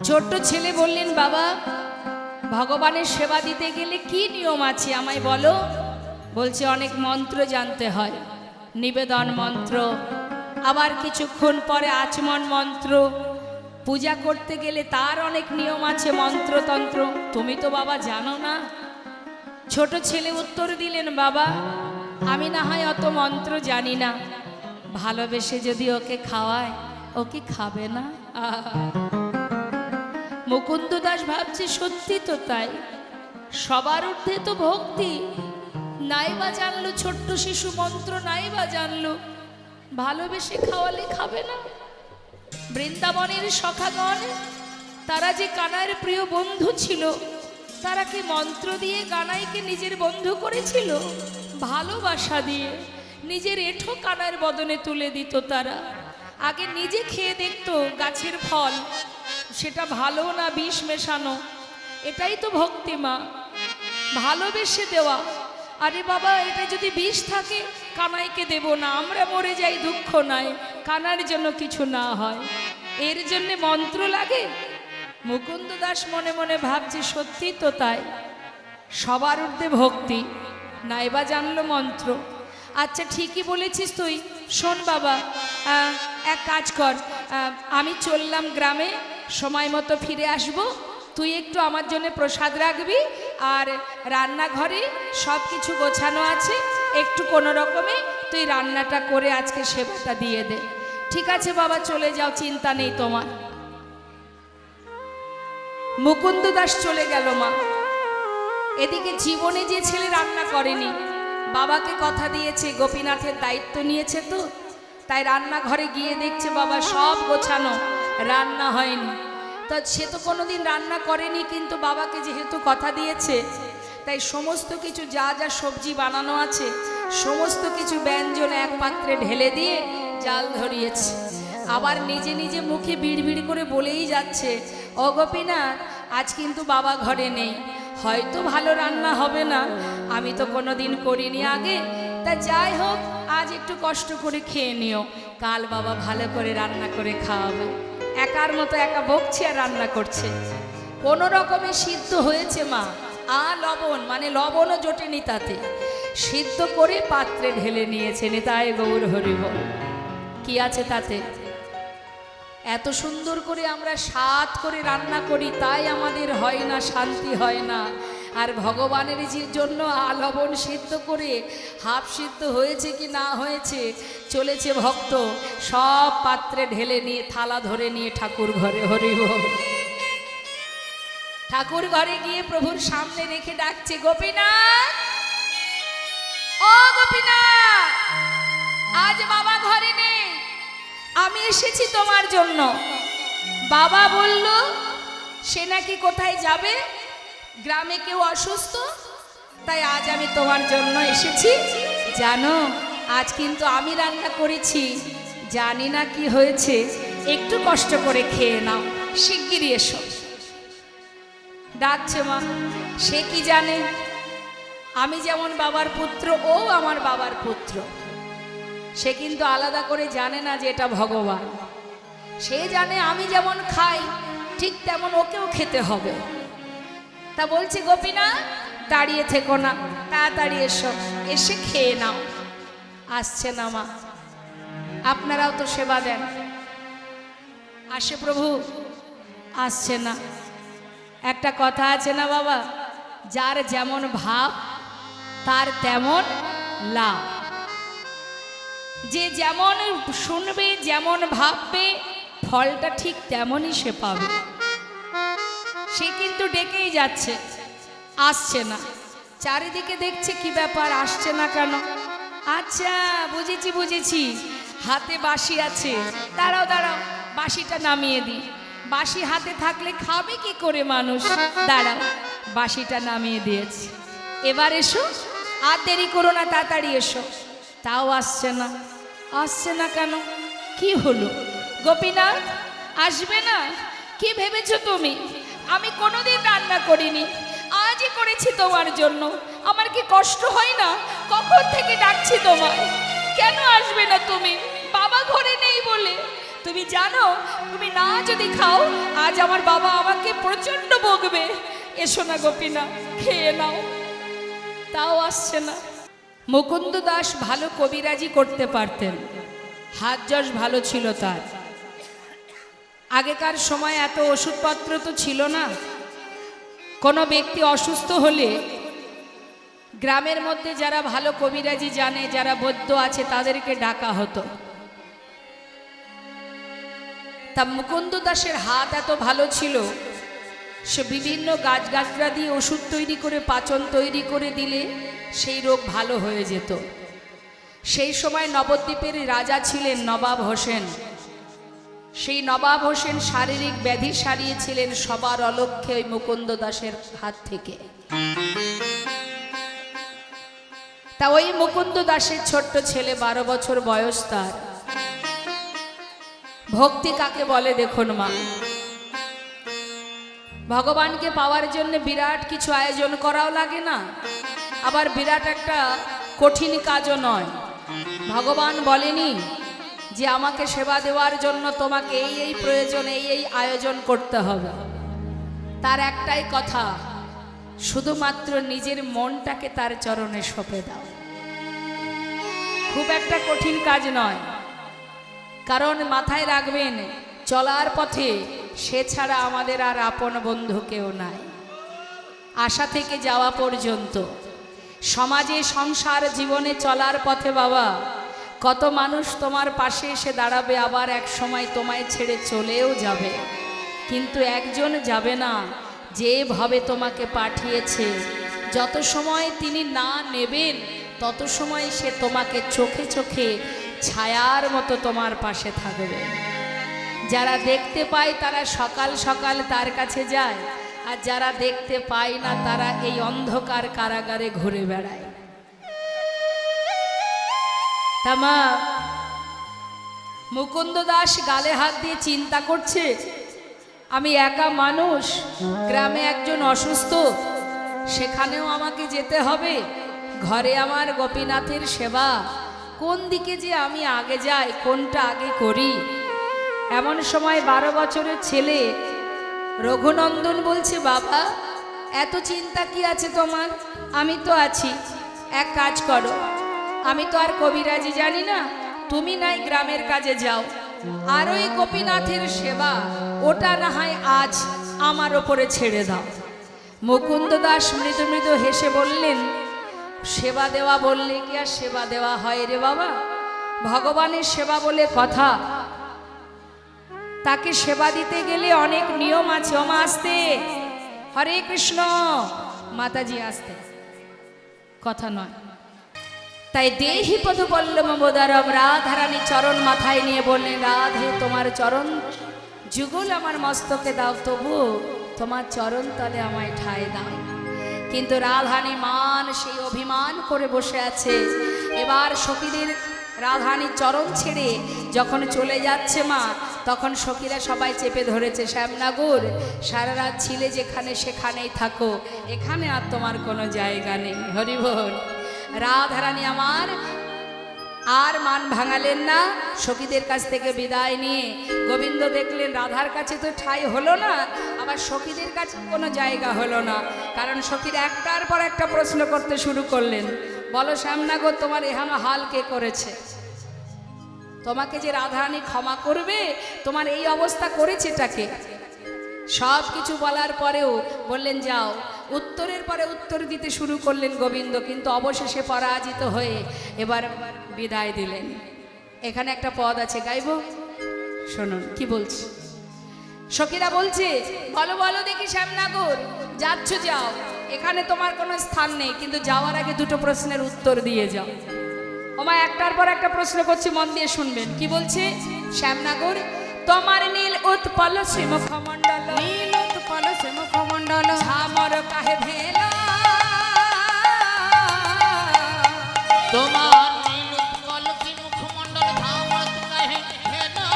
ছোট্ট ছেলে বললেন, বাবা ভগবানের সেবা দিতে গেলে কি নিয়ম আছে আমায় বলো। বলছে অনেক মন্ত্র জানতে হয়, নিবেদন মন্ত্র, আবার কিছুক্ষণ পরে আচমন মন্ত্র, পূজা করতে গেলে তার অনেক নিয়ম আছে, মন্ত্রতন্ত্র। তুমি তো বাবা জানো না। ছোট ছেলে উত্তর দিলেন, বাবা আমি না হয় অত মন্ত্র জানি না, ভালোবেসে যদি ওকে খাওয়ায় ও কি খাবে না? মুকুন্দ দাস ভাবছে সত্যি তো তাই, সবার ঊর্ধ্বে তো ভক্তি। নাই বা জানলো ছোট্ট শিশু মন্ত্র, নাই বা জানলো, ভালোবেসে খাওয়ালে খাবে না? বৃন্দাবনের সখাগণ তারা যে কানাইয়ের প্রিয় বন্ধু ছিল, তারা কি মন্ত্র দিয়ে কানাইকে নিজের বন্ধু করেছিল? ভালোবাসা দিয়ে নিজের এঁঠো কানাইয়ের বদনে তুলে দিত। তারা আগে নিজে খেয়ে দেখতো গাছের ফল, সেটা ভালো না বিষ মেশানো। এটাই তো ভক্তি মা, ভালোবেসে দেওয়া। আরে বাবা এটা যদি বিষ থাকে কানাইকে দেব না, আমরা মরে যাই দুঃখ নাই, কানার জন্য কিছু না হয়, এর জন্য মন্ত্র লাগে? মুকুন্দ দাস মনে মনে ভাবছে সত্যি তো তাই, সবার ঊর্ধ্বে ভক্তি, নাইবা জানলো মন্ত্র। আচ্ছা ঠিকই বলেছিস তুই। শোন বাবা, এক কাজ কর, আমি চললাম গ্রামে, সময় মতো ফিরে আসব, তুই একটু আমার জন্য প্রসাদ রাখবি, আর রান্নাঘরে সব কিছু গোছানো আছে, একটু কোনো রকমে তুই রান্নাটা করে আজকে সেবাটা দিয়ে দে। ঠিক আছে বাবা, চলে যাও, চিন্তা নেই তোমার। মুকুন্দ দাস চলে গেল মা। এদিকে জীবনে যে ছেলে রান্না করেনি, বাবাকে কথা দিয়েছে, গোপীনাথের দায়িত্ব নিয়েছে, তো তাই রান্নাঘরে গিয়ে দেখছে বাবা সব গোছানো, রান্না হয়নি। তো সে তো কোনোদিন রান্না করেনি, কিন্তু বাবাকে যেহেতু কথা দিয়েছে, তাই সমস্ত কিছু যা যা সবজি বানানো আছে সমস্ত কিছু ব্যঞ্জন এক পাত্রে ঢেলে দিয়ে জাল ধরিয়েছে। আবার নিজে নিজে মুখে বিড়বিড় করে বলেই যাচ্ছে, ও গোপীনাথ আজ কিন্তু বাবা ঘরে নেই, হয়তো ভালো রান্না হবে না, আমি তো কোনোদিন করিনি আগে, তা যাই হোক আজ একটু কষ্ট করে খেয়ে নিও, কাল বাবা ভালো করে রান্না করে খাওয়াবে। একার মতো একা বকছে আর রান্না করছে। কোনো রকমে সিদ্ধ হয়েছে মা, লবণ মানে লবণও জোটেনি তাতে, সিদ্ধ করে পাত্রে ঢেলে নিয়েছে। নিতাই গৌর হরি বল। কি আছে তাতে? এত সুন্দর করে আমরা স্বাদ করে রান্না করি, তাই আমাদের হয় না, শান্তি হয় না। আর ভগবানের জন্য লবণ সিদ্ধ করে হাফ সিদ্ধ হয়েছে কি না হয়েছে, চলেছে ভক্ত সব পাত্রে ঢেলে নিয়ে থালা ধরে নিয়ে ঠাকুর ঘরে। হরি বল। ঠাকুর ঘরে গিয়ে প্রভুর সামনে রেখে ডাকছে, গোপীনাথ, ও গোপীনাথ, আজ বাবা ঘরে নেই, আমি এসেছি তোমার জন্য। বাবা বলল সে নাকি কোথায় যাবে, গ্রামে কেউ অসুস্থ, তাই আজ আমি তোমার জন্য এসেছি। জানো আজ কিন্তু আমি রান্না করেছি, জানি না কি হয়েছে, একটু কষ্ট করে খেয়ে নাও, শিগগিরই এসো। ডাকছে মা। সে কি জানে আমি যেমন বাবার পুত্র, ও আমার বাবার পুত্র। সে কিন্তু আলাদা করে জানে না যে এটা ভগবান। সে জানে আমি যেমন খাই ঠিক তেমন ওকেও খেতে হবে। তা বলছে, গোপীনাথ দাঁড়িয়ে থেকো না, তাড়াতাড়ি এসো, এসে খেয়ে নাও। আসছে না মা, আপনারাও তো সেবা দেন, আসে প্রভু, আসছে না। একটা কথা আছে না বাবা, যার যেমন ভাব তার তেমন লাভ। যে যেমন শুনবে, যেমন ভাববে, ফলটা ঠিক তেমনই সে পাবে। সে কিন্তু ডেকেই যাচ্ছে, আসছে না। চারিদিকে দেখছে কি ব্যাপার, আসছে না কেন? আচ্ছা বুঝেছি বুঝেছি, হাতে বাঁশি আছে, দাঁড়াও দাঁড়াও বাঁশিটা নামিয়ে দিই। বাঁশি হাতে থাকলে খাবে কি করে মানুষ? দাঁড়াও বাঁশিটা নামিয়ে দিয়েছি, এবার এসো, আর দেরি করো না, তাড়াতাড়ি এসো। তাও আসছে না। আসছে না কেন? কি হলো? গোপীনাথ আসবে না? কি ভেবেছো তুমি? আমি কোনোদিন রান্না করিনি, আজই করেছি তোমার জন্য। আমার কি কষ্ট হয় না? কখন থেকে ডাকছি তোমায়, কেন আসবে না তুমি? বাবা ঘরে নেই বলে তুমি জানো তুমি না যদি খাও আজ আমার বাবা আমাকে প্রচন্ড বকবে। এসো না গোপীনা, খেয়ে নাও। তাও আসছে না। মুকুন্দ দাস ভালো কবিরাজি করতে পারতেন, হাত যশ ভালো ছিল তার। আগেকার সময় এত ওষুধপত্র তো ছিল না। কোনো ব্যক্তি অসুস্থ হলে গ্রামের মধ্যে যারা ভালো কবিরাজি জানে, যারা বৈদ্য আছে, তাদেরকে ডাকা হতো। তা মুকুন্দ দাসের হাত এত ভালো ছিল, সে বিভিন্ন গাছগাছরা দিয়ে ওষুধ তৈরি করে, পাচন তৈরি করে দিলে সেই রোগ ভালো হয়ে যেত। সেই সময় নবদ্বীপের রাজা ছিলেন নবাব হোসেন। সেই নবাব হোসেন শারীরিক ব্যাধি সারিয়েছিলেন সবার অলক্ষ্যে ওই মুকুন্দ দাসের হাত থেকে। তা ওই মুকুন্দ দাসের ছোট্ট ছেলে, 12 বছর বয়স তার। ভক্তি কাকে বলে দেখুন মা। ভগবানকে পাওয়ার জন্য বিরাট কিছু আয়োজন করাও লাগে না, আবার বিরাট একটা কঠিন কাজও নয়। ভগবান বলেনি যে আমাকে সেবা দেওয়ার জন্য তোমাকে এই এই প্রয়োজন, এই এই আয়োজন করতে হবে। তার একটাই কথা, শুধুমাত্র নিজের মনটাকে তার চরণে সঁপে দাও। খুব একটা কঠিন কাজ নয়, কারণ মাথায় রাখবেন চলার পথে সে ছাড়া আমাদের আর আপন বন্ধু কেউ নাই। আশা থেকে যাওয়া পর্যন্ত সমাজে, সংসার জীবনে চলার পথে বাবা কত মানুষ তোমার পাশে এসে দাঁড়াবে, আবার এক সময় তোমায় ছেড়ে চলেও যাবে। কিন্তু একজন যাবে না, যেভাবে তোমাকে পাঠিয়েছে, যত সময় তিনি না নেবেন তত সময় সে তোমাকে চোখে চোখে ছায়ার মতো তোমার পাশে থাকবে। যারা দেখতে পায় তারা সকাল সকাল তার কাছে যায়, আর যারা দেখতে পায় না তারা এই অন্ধকার কারাগারে ঘুরে বেড়ায়। তামা মুকুন্দ দাস গালে হাত দিয়ে চিন্তা করছে, আমি একা মানুষ, গ্রামে একজন অসুস্থ, সেখানেও আমাকে যেতে হবে, ঘরে আমার গোপীনাথের সেবা, কোন দিকে যে আমি আগে যাই, কোনটা আগে করি। এমন সময় 12 বছরের ছেলে রঘুনন্দন বলছে, বাবা এত চিন্তা কি আছে তোমার? আমি তো আছি, এক কাজ করো, আমি তো আর কবিরাজি জানি না, তুমি নাই গ্রামের কাজে যাও, আর ওই গোপীনাথের সেবা ওটা না হয় আজ আমার ওপরে ছেড়ে দাও। মুকুন্দ দাস মৃদু মৃদু হেসে বললেন, সেবা দেওয়া বললে কি আর সেবা দেওয়া হয় রে বাবা? ভগবানের সেবা বলে কথা, তাকে সেবা দিতে গেলে অনেক নিয়ম আছে। ওমা আসতে, হরে কৃষ্ণ, মাতাজি আসতে, কথা নয়। তাই দেহি পদপল্লব মোদারম, রাধারানী চরণ মাথায় নিয়ে বললেন, রাধে তোমার চরণ যুগল আমার মস্তকে দাও, তবু তোমার চরণ তলে আমায় ঠাঁই দাও। কিন্তু রাধারানী মান সেই অভিমান করে বসে আছে। এবার সখীদের রাধারানী চরণ ছেড়ে যখন চলে যাচ্ছে মা, তখন সখীরা সবাই চেপে ধরেছে, শ্যামনগর সারা রাত ছিলে যেখানে সেখানেই থাকো, এখানে আর তোমার কোনো জায়গা নেই। হরিবল। রাধারানী আমার আর মান ভাঙালেন না, সখীদের কাছ থেকে বিদায় নিয়ে গোবিন্দ দেখলেন রাধার কাছে তো ঠাঁই হলো না, আবার সখীদের কাছে কোনো জায়গা হলো না। কারণ সখীরা একটার পর একটা প্রশ্ন করতে শুরু করলেন, বলো শ্যামনগর তোমার এহানো হাল কে করেছে? তোমাকে যে রাধারানী ক্ষমা করবে, তোমার এই অবস্থা করেছেটাকে? সব কিছু বলার পরেও বললেন যাও। উত্তরের পরে উত্তর দিতে শুরু করলেন গোবিন্দ, কিন্তু অবশেষে পরাজিত হয়ে এবার বিদায় দিলেন। এখানে একটা পদ আছে, গাইব, শুনুন কি বলছি। সখীরা বলছে, বলো বলো দেখি শ্যামনগর, যাচ্ছ যাও, এখানে তোমার কোনো স্থান নেই, কিন্তু যাওয়ার আগে দুটো প্রশ্নের উত্তর দিয়ে যাও। ওমা একটার পর একটা প্রশ্ন করছি, মন দিয়ে শুনবেন কি বলছে। শ্যামনগর তোমার নীল উৎপল শ্রীমুখমণ্ডল, নীল উৎপল শ্রীমুখমণ্ডল, ঝামর কাহে ভেলা, তোমার নীল উৎপল শ্রীমুখমণ্ডল, ঝামর কাহে ভেলা।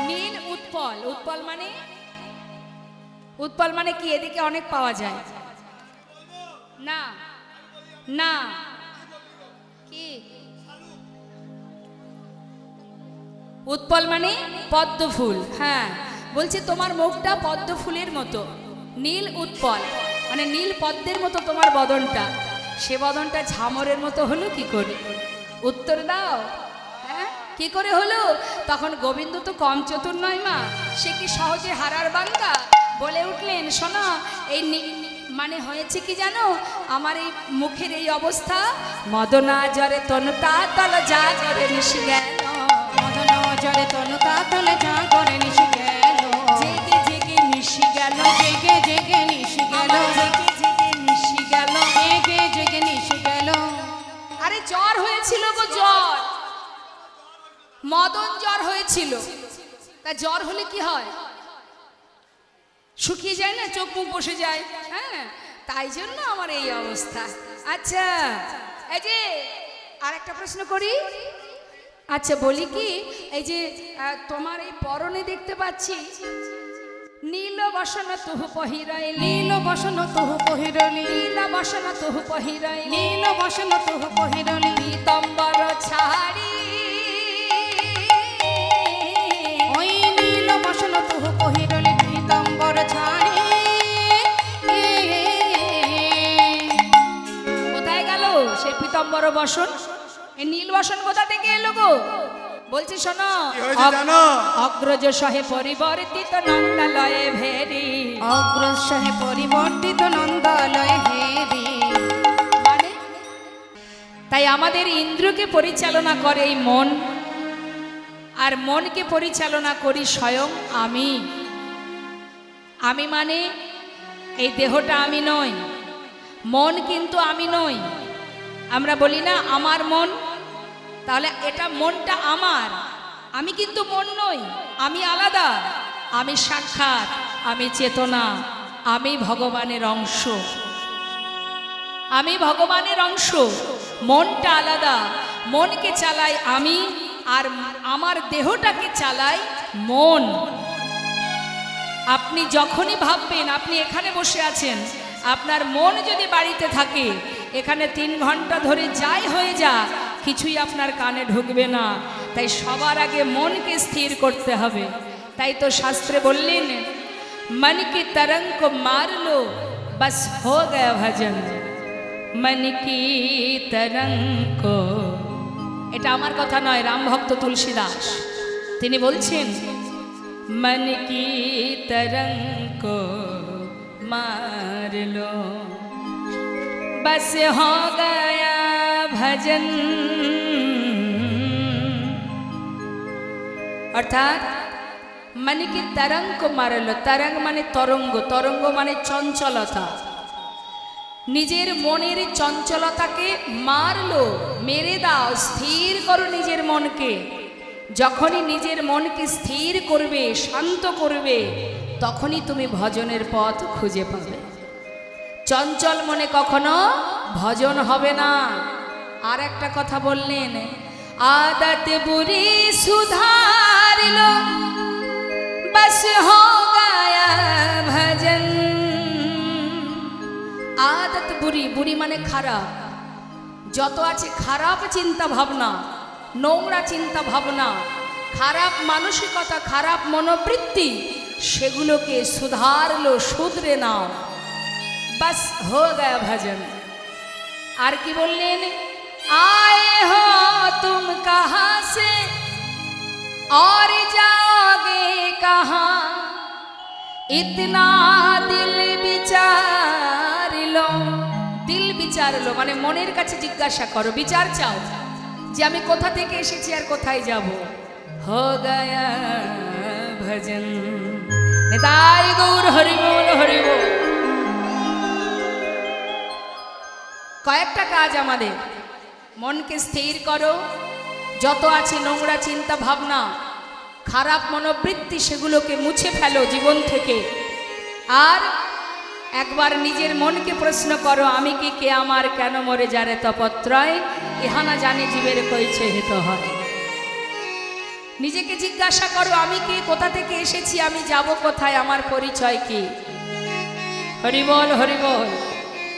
নীল উৎপল, উৎপল মানে, উৎপল মানে কি? এদিকে অনেক পাওয়া যায় না, না কি? উৎপল মানে পদ্ম ফুল। হ্যাঁ, বলছে তোমার মুখটা পদ্ম ফুলের মতো, নীল উৎপল মানে নীল পদ্মের মতো তোমার বদনটা। সে বদনটা ঝামরের মতো হলো কি করে? উত্তর দাও। হ্যাঁ, কি করে হলো? তখন গোবিন্দ তো কম চতুর নয় মা, সে কি সহজে হারার বান্দা? বলে উঠলেন, শোনো, এই মানে হয়েছে কি জানো, আমার এই মুখের এই অবস্থা, মদনা জরে তনুতা তল যা জরে নিশি গেল, মদন জরে তনু তাতলে যা করে নিশি গেল, জেগে জেগে নিশি গেল, জেগে জেগে নিশি গেল, আমার জেগে জেগে নিশি গেল। জেগে জেগে নিশি গেল। আরে জ্বর হয়েছিল গো, জ্বর, মদন জ্বর হয়েছিল। তা জ্বর হলে কি হয়? শুকিয়ে যায় না, চোখ মুখ বসে যায়। হ্যাঁ, তাই জন্য আমার এই অবস্থা। আচ্ছা, এই যে আর একটা প্রশ্ন করি। আচ্ছা বলি কি, এই যে তোমার এই পরনে দেখতে পাচ্ছি নীল বসন তুহু পহিরাই, নীল বসন তুহু পহিরলি, নীল বসন তুহু পহিরাই, নীল বসন তুহু পহিরলি, পীতম্বর ছাড়ি, ওই নীল বসন তুহু পহিরলি পীতাম্বর ছাড়ি। কোথায় গেল সে পীতম্বর বসন? এই নীল বসন কোথা থেকে এলো গো? বলছি শোনো, কি হয়েছে জানো? অগ্রজ সহে পরিবর্তিত নন্দালয়ে ভেরি, অগ্রসহে পরিবর্তিত নন্দালয় হেরি। মানে তাই আমাদের ইন্দ্রকে পরিচালনা করে এই মন, আর মনকে পরিচালনা করি স্বয়ং আমি। আমি মানে এই দেহটা আমি নই, মন কিন্তু আমি নই। আমরা বলি না আমার মন, তাহলে এটা মনটা আমার, আমি কিন্তু মন নই, আমি আলাদা, আমি সাক্ষাৎ, আমি চেতনা, আমি ভগবানের অংশ, আমি ভগবানের অংশ। মনটা আলাদা, মনকে চালাই আমি, আর আমার দেহটাকে চালাই মন। আপনি যখনই ভাববেন, আপনি এখানে বসে আছেন, আপনার মন যদি বাড়িতে থাকে, এখানে 3 ঘন্টা ধরে যাই হয়ে যা, কিছুই আপনার কানে ঢুকবে না। তাই সবার আগে মনকে স্থির করতে হবে। তাই তো শাস্ত্রে বললেন, মন কি तरंग को मार लो बस हो गया भजन, मन की तरंग को। এটা আমার কথা নয়, রামভক্ত তুলসীদাস তিনি বলছেন, मन की तरंग को मार लो बस हो गया भजन। অর্থাৎ মানে কি তরঙ্গ মারলো, তরঙ্গ মানে তরঙ্গ, তরঙ্গ মানে চঞ্চলতা। নিজের মনের চঞ্চলতাকে মারলো, মেরে দাও, স্থির করো নিজের মনকে। যখনই নিজের মনকে স্থির করবে, শান্ত করবে, তখনই তুমি ভজনের পথ খুঁজে পাবে। চঞ্চল মনে কখনো ভজন হবে না। আর একটা কথা বললেন, आदत बुरी सुधार लो बस हो गया भजन। आदत बुरी, बुरी माने খারাপ, যত আছে খারাপ চিন্তা ভাবনা, নোংরা চিন্তা ভাবনা, খারাপ মানসিকতা, খারাপ মনোবৃত্তি, সেগুলোকে সুধারলো, শুধরে নাও, बस हो गया भजन। আর কি বললেন, आए हो तुम कहाँ से और जाओगे कहाँ, इतना दिल विचार लो। दिल বিচার লো মানে মনের কাছে জিজ্ঞাসা করো, বিচার চাও যে আমি কোথা থেকে এসেছি আর কোথায় যাব। हो गया भजन। নিতাই গৌর হরি বল, হরি বল। কয়েকটা কাজ আমাদের, মনকে স্থির করো, যত আছে নোংরা চিন্তা ভাবনা, খারাপ মনোবৃত্তি, সেগুলোকে মুছে ফেলো জীবন থেকে। আর একবার নিজের মনকে প্রশ্ন করো, আমি কি, কে আমার, কেন মরে যারে তপত্রয়, ইহানা জানি জীবের কইছে হিত হয়। নিজেকে জিজ্ঞাসা করো, আমি কে, কোথা থেকে এসেছি, আমি যাব কোথায়, আমার পরিচয় কি। হরি বল, হরি বল।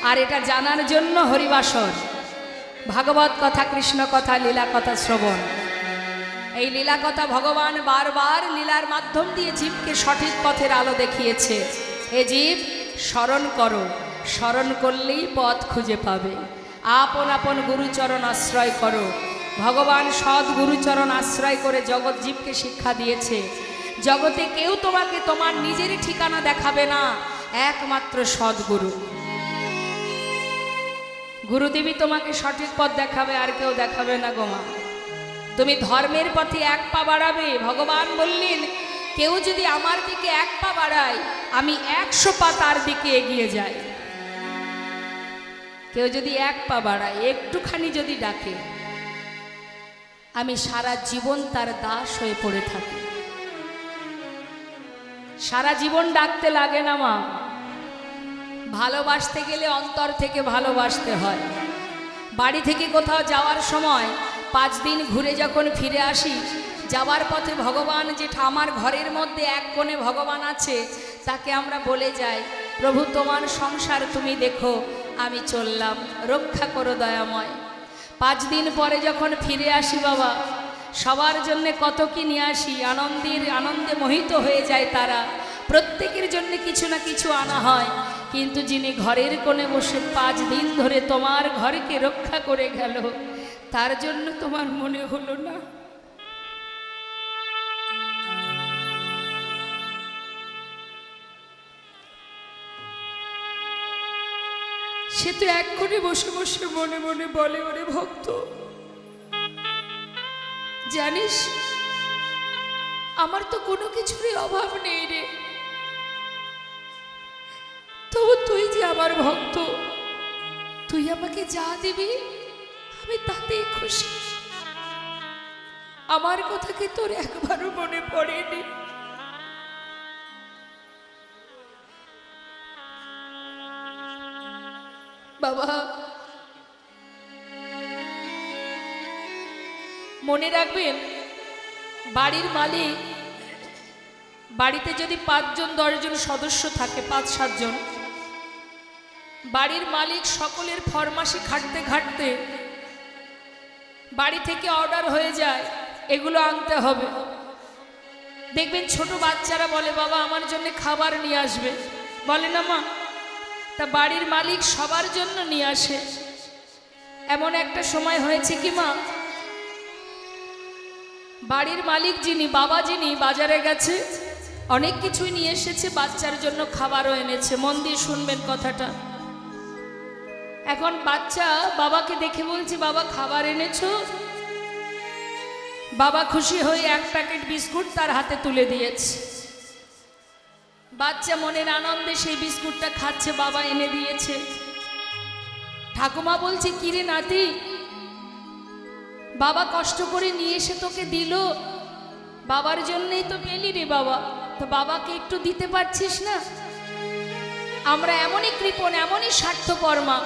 আর এটা জানার জন্য হরিবাসর, ভাগবত কথা, কৃষ্ণ কথা, লীলা কথা শ্রবণ। এই লীলা কথা ভগবান বারবার লীলার মাধ্যম দিয়ে জীবকে সঠিক পথের আলো দেখিয়েছে। হে জীব, স্মরণ করো, স্মরণ করলেই পথ খুঁজে পাবে। আপন আপন গুরুচরণ আশ্রয় করো। ভগবান সৎ গুরুচরণ আশ্রয় করে জগৎ জীবকে শিক্ষা দিয়েছে। জগতে কেউ তোমাকে তোমার নিজেরই ঠিকানা দেখাবে না, একমাত্র সদ্গুরু। গুরুদেবী তোমাকে সঠিক পথ দেখাবে, আর কেউ দেখাবে না গো মা। তুমি ধর্মের পথে এক পা বাড়াবে। ভগবান বললেন, কেউ যদি আমার দিকে এক পা বাড়ায়, আমি 100 পা তার দিকে এগিয়ে যাই। কেউ যদি এক পা বাড়ায়, একটুখানি যদি ডাকে, আমি সারা জীবন তার দাস হয়ে পড়ে থাকি। সারা জীবন ডাকতে লাগে না মা। ভালোবাসতে গেলে অন্তর থেকে ভালোবাসতে হয়। বাড়ি থেকে কোথাও যাওয়ার সময় 5 দিন ঘুরে যখন ফিরে আসি, যাওয়ার পথে ভগবান যেটা আমার ঘরের মধ্যে এক কোণে ভগবান আছে, তাকে আমরা বলে যাই, প্রভু তোমার সংসার তুমি দেখো, আমি চললাম, রক্ষা করো দয়াময়। 5 দিন পরে যখন ফিরে আসি বাবা, সবার জন্য কত কি নিয়ে আসি, আনন্দে মোহিত হয়ে যায় তারা। প্রত্যেকের জন্য কিছু না কিছু আনা হয়, কিন্তু যিনি ঘরের কোণে বসে 5 দিন ধরে তোমার ঘরকে রক্ষা করে গেল, তার জন্য তোমার মনে হলো না? সে তো এক্ষুনি বসে বসে মনে মনে বলে, ওরে ভক্ত, জানিস আমার তো কোনো কিছুরই অভাব নেই রে, তবু তুই যে আমার ভক্ত, তুই আমাকে যা দিবি আমি তাতেই খুশি। আমার কথা কি তোর একবারও মনে পড়েনি? বাবা, মনে রাখবেন, বাড়ির মালিক, বাড়িতে যদি 5 জন 10 জন সদস্য থাকে, 5-7 জন, বাড়ির মালিক সকলের ফরমাসে খাটতে খাটতে বাড়ি থেকে অর্ডার হয়ে যায়, এগুলো আনতে হবে। দেখবেন ছোট বাচ্চারা বলে, বাবা আমার জন্য খাবার নিয়ে আসবে, বলে না মা? তা বাড়ির মালিক সবার জন্য নিয়ে আসে। এমন একটা সময় হয়েছে কি মা, বাড়ির মালিক যিনি, বাবা যিনি, বাজারে গেছে, অনেক কিছুই নিয়ে এসেছে, বাচ্চার জন্য খাবারও এনেছে। মন দিয়ে শুনবেন কথাটা। এখন বাচ্চা বাবাকে দেখে বলছে, বাবা খাবার এনেছো? বাবা খুশি হয়ে 1 প্যাকেট বিস্কুট তার হাতে তুলে দিয়েছে। বাচ্চা মনের আনন্দে সেই বিস্কুটটা খাচ্ছে, বাবা এনে দিয়েছে। ঠাকুমা বলছে, কিরে নাতি, বাবা কষ্ট করে নিয়ে এসে তোকে দিল, বাবার জন্যই তো পেলি রে বাবা, তো বাবাকে একটু দিতে পারছিস না? আমরা এমনই কৃপণ, এমনই স্বার্থপর মা,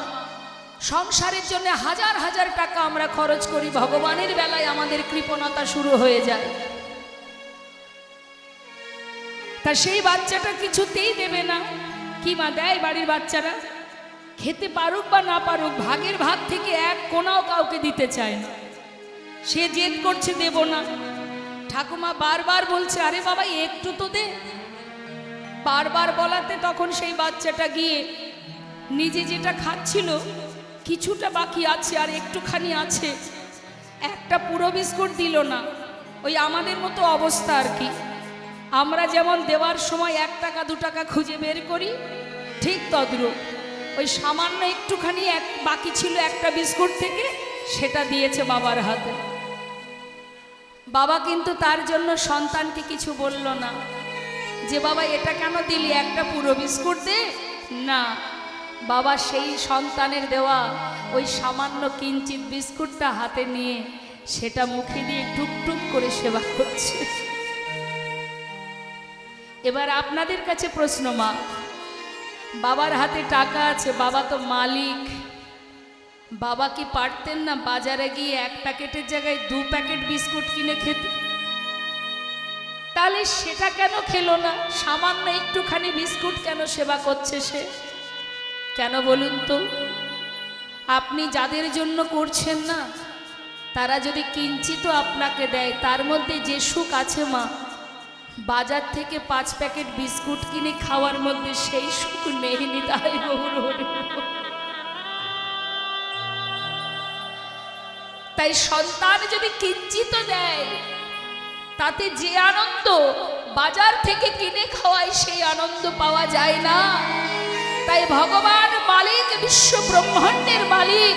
সংসারের জন্য হাজার হাজার টাকা আমরা খরচ করি, ভগবানের বেলায় আমাদের কৃপণতা শুরু হয়ে যায়। তা সেই বাচ্চাটা কিছুতেই দেবে না। কি মা দেয় বাড়ির বাচ্চারা? খেতে পারুক বা না পারুক, ভাগের ভাগ থেকে 1 কোনাও কাউকে দিতে চায় না। সে জেদ করছে, দেব না। ঠাকুমা বারবার বলছে, আরে বাবা একটু তো দে। বারবার বলাতে তখন সেই বাচ্চাটা গিয়ে নিজে যেটা খাচ্ছিল, কিছুটা বাকি আছে আর একটুখানি আছে, একটা পুরো বিস্কুট দিল না। ওই আমাদের মতো অবস্থা আর কি। আমরা যেমন দেওয়ার সময় 1 টাকা 2 টাকা খুঁজে বের করি, ঠিক তদ্রূপ ওই সামান্য একটুখানি বাকি ছিল একটা বিস্কুট থেকে, সেটা দিয়েছে বাবার হাতে। বাবা কিন্তু তার জন্য সন্তানকে কিছু বলল না, যে বাবা এটা কেন দিলি, একটা পুরো বিস্কুট দে না। বাবা সেই সন্তানের দেওয়া ওই সামান্য কিঞ্চিত বিস্কুটটা হাতে নিয়ে সেটা মুখে দিয়ে টুকটুক করে সেবা করছে। এবার আপনাদের কাছে প্রশ্ন মা, বাবার হাতে টাকা আছে, বাবা তো মালিক, বাবা কি পারতেন না বাজারে গিয়ে 1 প্যাকেটের জায়গায় 2 প্যাকেট বিস্কুট কিনে খেতে? তাহলে সেটা কেন খেলো না? সামান্য একটুখানি বিস্কুট কেন সেবা করছে সে? কেন বলুন তো? আপনি যাদের জন্য করছেন না, তারা যদি কিঞ্চিত আপনাকে দেয়, তার মধ্যে যে সুখ আছে মা, বাজার থেকে 5 প্যাকেট বিস্কুট কিনে খাওয়ার মধ্যে সেই সুখ নেই। নিতাই গৌর হরি বল। তাই সন্তান যদি কিঞ্চিত দেয়, তাতে যে আনন্দ বাজার থেকে কিনে খাওয়ায় সেই আনন্দ পাওয়া যায় না। তাই ভগবান মালিক, বিশ্ব ব্রহ্মাণ্ডের মালিক,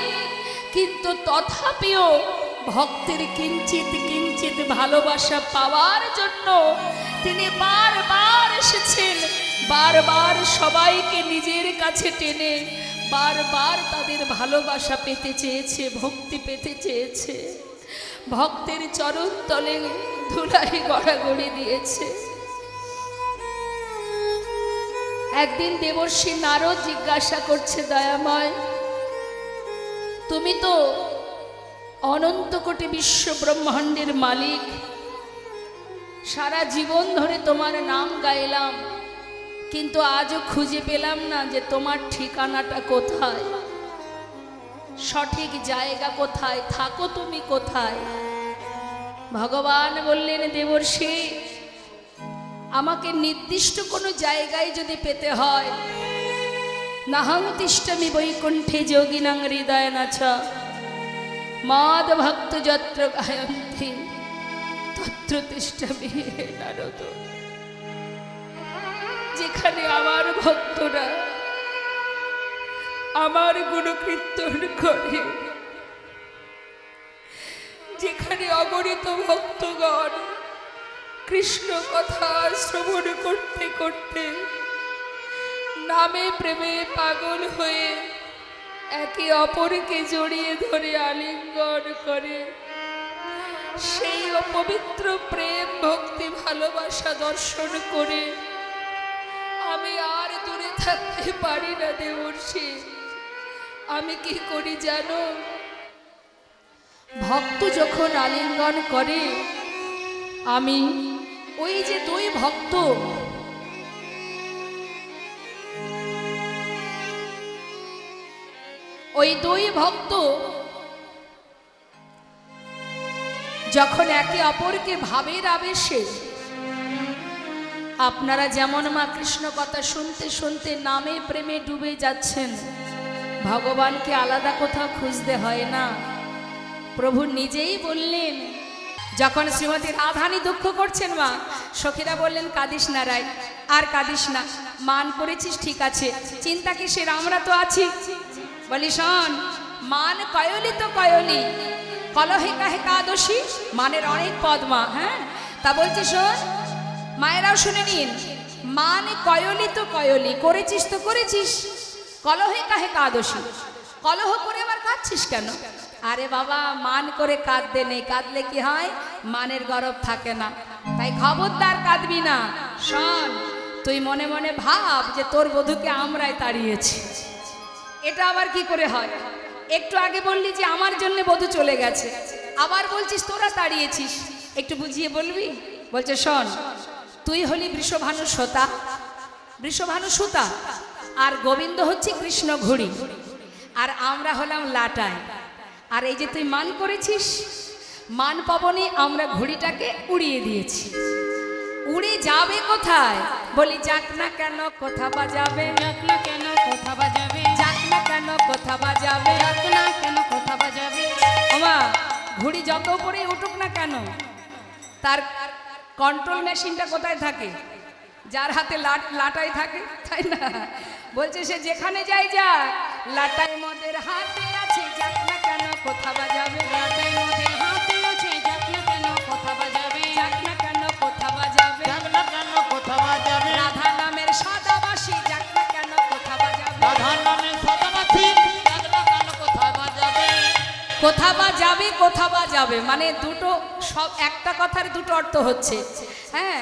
কিন্তু তথাপিও ভক্তের কিঞ্চিত কিঞ্চিত ভালোবাসা পাওয়ার জন্য তিনি বারবার এসেছেন, বারবার সবাইকে নিজের কাছে টেনে বারবার তাদের ভালোবাসা পেতে চেয়েছে, ভক্তি পেতে চেয়েছে, ভক্তের চরণ তলে ধুলাই গড়াগড়ি দিয়েছে। একদিন দেবর্ষি নারদ জিজ্ঞাসা করছে, দয়াময়, তুমি তো অনন্ত কোটি বিশ্ব ব্রহ্মাণ্ডের মালিক, সারা জীবন ধরে তোমার নাম গাইলাম, কিন্তু আজও খুঁজে পেলাম না যে তোমার ঠিকানাটা কোথায়, সঠিক জায়গা কোথায়, থাকো তুমি কোথায়? ভগবান বললেন, দেবর্ষি, আমাকে নির্দিষ্ট কোনো জায়গায় যদি পেতে হয়, নাহং তিষ্ঠামি বৈকুণ্ঠে যোগিনাং হৃদয় নাচ মাদ ভক্ত যত্র গায়ন্তি তত্র তিষ্ঠামি হে নারদ। যেখানে আমার ভক্তরা আমার গুণকীর্তন করে, যেখানে অগণিত ভক্তগণ কৃষ্ণ কথা শ্রবণ করতে করতে নামে প্রেমে পাগল হয়ে একে অপরকে জড়িয়ে ধরে আলিঙ্গন করে, সেই অপবিত্র প্রেম ভক্তি ভালোবাসা দর্শন করে আমি আর দূরে থাকতে পারি না দেবর্ষি। আমি কি করি জানো? ভক্ত যখন আলিঙ্গন করে, আমি ওই যে 2 ভক্ত, ওই 2 ভক্ত যখন একে অপরকে ভাবের আবেশে, আপনারা যেমন মা কৃষ্ণ কথা শুনতে শুনতে নামে প্রেমে ডুবে যাচ্ছেন, ভগবানকে আলাদা কোথাও খুঁজতে হয় না। প্রভু নিজেই বললেন, যখন শ্রীমতী রাধানী দুঃখ করছেন মা, সখীরা বললেন, কাঁদিস না রাই, আর কাঁদিস না, মান করেছিস ঠিক আছে, চিন্তা কিসের, আমরা তো আছি। বলি, শোন, মান কয়লি তো কয়লি, কলহে কাহে কাদোষী, মানের অনেক পদ মা। হ্যাঁ, তা বলছি শোন, মায়েরাও শুনে নিন, মান কয়লি তো কয়লি, করেছিস তো করেছিস, কলহে কাহে কাদোষী, কলহ করে আবার কাঁদছিস কেন? আরে বাবা, মান করে কাঁদতে নেই, কাঁদলে কি হয়, মানের গরব থাকে না, তাই খবরদার কাঁদবি না। শোন, তুই মনে মনে ভাব যে তোর বধূকে আমরাই তাড়িয়েছি, এটা আবার কি করে হয়? একটু আগে বললি যে আমার জন্য বধূ চলে গেছে, আবার বলছিস তোরা তাড়িয়েছিস, একটু বুঝিয়ে বলবি? বলছে, শোন, তুই হলি বৃষভানু সুতা, বৃষভানু সুতা, আর গোবিন্দ হচ্ছে কৃষ্ণ ঘুড়ি, আর আমরা হলাম লাটায়। আর এই যে তুই মান করেছিস, মান পাবনি আমরা ঘুড়িটাকে উড়িয়ে দিয়েছি। উড়ে যাবে কোথায়? বলি, যাক না কেন কোথা বাজাবে, যাক না কেন কোথা বাজাবে, যাক না কেন কোথা বাজাবে, যাক না কেন কোথা বাজাবে। ওমা, ঘুড়ি যত উপরে উঠুক না কেন, তার কন্ট্রোল মেশিনটা কোথায় থাকে? যার হাতে লাটাই থাকে, তাই না? বলছে, সে যেখানে যাই যাক, লাটাই মদের হাতে আছে, যাক না কেন কোথা বাজাবে, লাটাই মদের হাতে আছে, যাক না কেন কোথা বাজাবে, যাক না কেন কোথা বাজাবে, যাক না কেন কোথা বাজাবে, রাধা নামের সাদাবাসী, যাক না কেন কোথা বাজাবে, রাধা নামে সদাবাসী, যাক না কেন কোথা বাজাবে। কোথা বা যাবে, কোথা বা যাবে, মানে দুটো, সব একটা কথার দুটো অর্থ হচ্ছে। হ্যাঁ,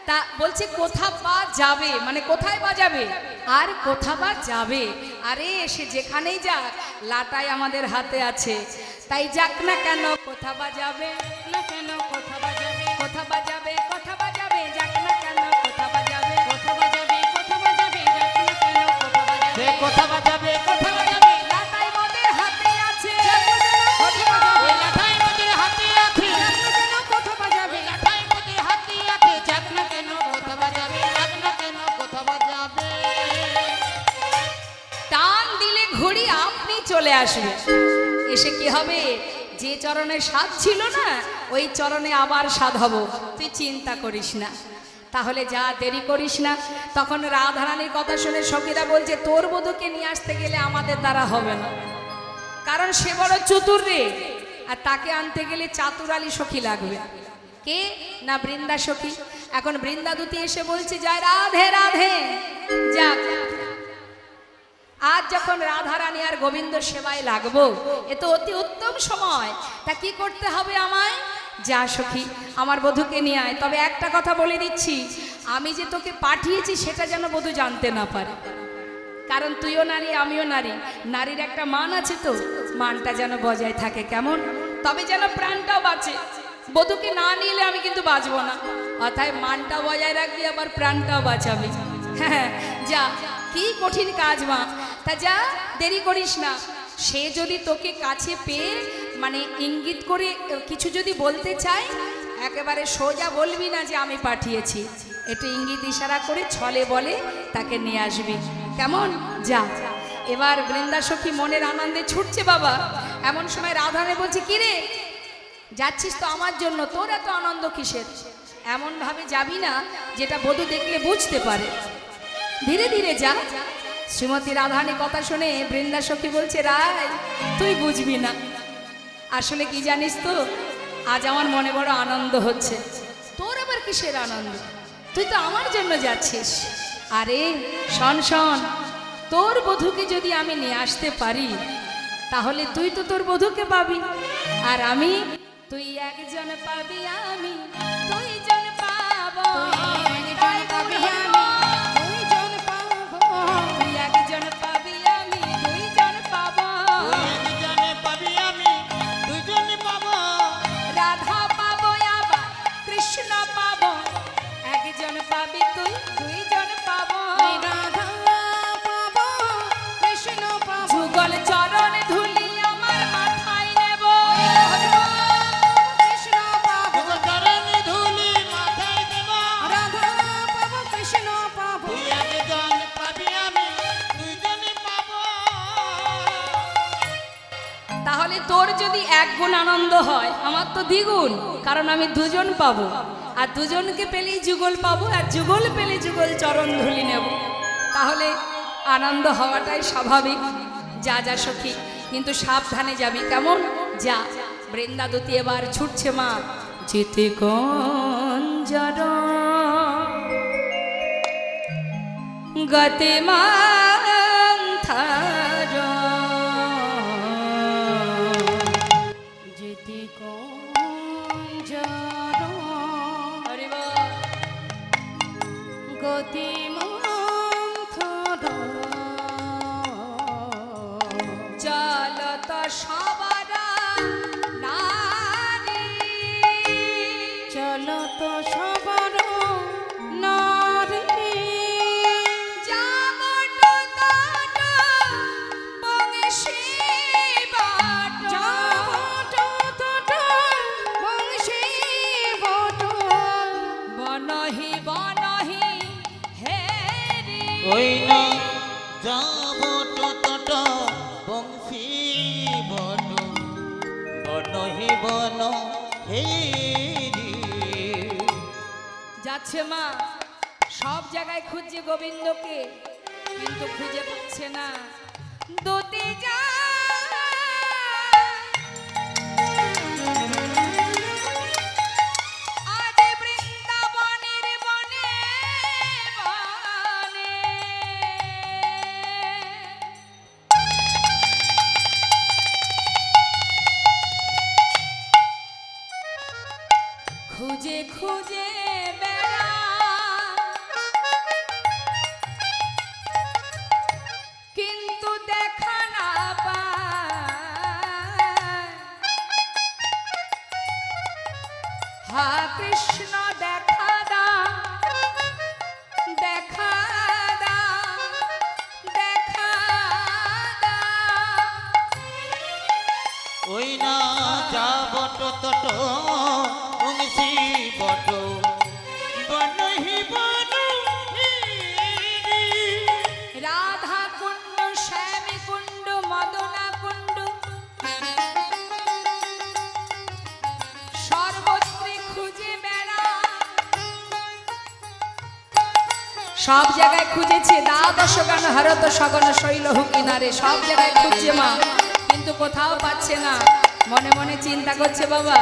তা বলছে কোথা বা যাবে, মানে কোথায় বা যাবে, আর কোথা বা যাবে। আরে সে যেখানেই যাক, লাটাই আমাদের হাতে আছে, তাই যাক না কেন কোথা বা যাবে, না কেন কোথা বাজাবে, কোথা বা যাবে, কোথা বা যাবে, যাক না কেন কোথা বা যাবে, কোথা বাজাবে, কোথা বাজাবে, যাক না কেন কোথা বাজাবে। সে কোথা বাজাবে, কোথা বাজাবে, লাটাই মোদের হাতে আছে, কোথা বাজাবে, ওই লাঠাই মধ্যে চলে আসবে। এসে কি হবে, যে চরণে স্বাদ ছিল না ওই চরণে আবার স্বাদ হব, তুই চিন্তা করিস না। তাহলে যা, দেরি করিস না। তখন রাধারানীর কথা শুনে সখীরা বলছে, তোর বধূকে নিয়ে আসতে গেলে আমাদের দ্বারা হবে না, কারণ সে বড় চতুর রে, আর তাকে আনতে গেলে চাতুরালি সখী লাগবে। কে না, বৃন্দা সখী। এখন বৃন্দাদূতি এসে বলছে, যায় রাধে রাধে। যাক, আজ যখন রাধারানী আর গোবিন্দ সেবায় লাগবো, এ তো অতি উত্তম সময়। তা কি করতে হবে আমায়? যা সখী, আমার বধূকে নিয়ে আয়। তবে একটা কথা বলে দিচ্ছি, আমি যে তোকে পাঠিয়েছি সেটা যেন বধূ জানতে না পারে, কারণ তুইও নারী আমিও নারী, নারীর একটা মান আছে, তো মানটা যেন বজায় থাকে। কেমন? তবে যেন প্রাণটাও বাঁচে। বধূকে না নিলে আমি কিন্তু বাঁচবো না। অর্থাৎ মানটা বজায় রাখবি, আবার প্রাণটাও বাঁচাবি। হ্যাঁ, যা, কি কঠিন কাজ মা। তা যা, দেরি করিস না। সে যদি তোকে কাছে পেয়ে মানে ইঙ্গিত করে কিছু যদি বলতে চায়, একেবারে সোজা বলবি না যে আমি পাঠিয়েছি, একটু ইঙ্গিত ইশারা করে ছলে বলে তাকে নিয়ে আসবি। কেমন? যা। এবার বৃন্দা সখী মনের আনন্দে ছুটছে বাবা। এমন সময় রাধারানী বলছে, কি রে, যাচ্ছিস তো আমার জন্য, তোর এত আনন্দ কিসের? এমন ভাবে যাবি না যেটা বধূ দেখলে বুঝতে পারে, ধীরে ধীরে যা। শ্রীমতী রাধারানী কথা শুনে বৃন্দা সখী বলছে, রায় তুই বুঝবি না। আসলে কি জানিস তো, আজ আমার মনে বড় আনন্দ হচ্ছে। তোর আবার কিসের আনন্দ? তুই তো আমার জন্য যাচ্ছিস। আরে শোন শোন, তোর বধূকে যদি আমি নিয়ে আসতে পারি, তাহলে তুই তো তোর বধূকে পাবি, আর আমি, তুই একজন পাবি, আমি দুইজন পাবো। তুই একজন পাবি, আমি দুইজন পাবো। রাধা পাবো, আবার কৃষ্ণ পাবো। একজন পাবি তুই, দুইজন পাবো। যুগল চরণ ধুলি আমার মাথায় নেব। তাহলে তোর যদি এক গুণ আনন্দ হয়, আমার তো দ্বিগুণ, কারণ আমি দুজন পাবো, আর দুজনকে পেলেই যুগল পাবো, আর যুগল পেলে যুগল চরণ ধুলি নেব। তাহলে আনন্দ হওয়াটাই স্বাভাবিক। যা যা সখী, কিন্তু সাবধানে যাবি। কেমন? যা। বৃন্দাদূতি এবার ছুটছে মা। যেতে গঞ্জর গতে মান্থার, যেতে কঞ্জর গতি মন্থর, চলত সবার নারী, চলো তো সবার নারী। যাবট তট বংশী বট, যাবট তট বংশী বট, বনহি বনহি হেরি। ওই না যাবট তট বংশী বট, বনহি বন হেরি। যাচ্ছে মা, সব জায়গায় খুঁজছে গোবিন্দকে, কিন্তু খুঁজে পাচ্ছে না। দূতি যা আজ বৃন্দাবনের বনে বনে, খুঁজে খুঁজে বেড়া, কিন্তু দেখা না পায়। হা কৃষ্ণ দেখা দা, দেখা দা, দেখা দা। ওই না যাবট তট বংশী বট, বনহি বন হেরি। রাধা কুণ্ড, শ্যামী কুণ্ড, মদনা কুণ্ড, সব জায়গায় খুঁজেছে, দ্বাদশ গান হরত সগন শৈল কিনারে, সব জায়গায় খুঁজছে মা, কিন্তু কোথাও পাচ্ছে না। মনে মনে চিন্তা করছে, বাবা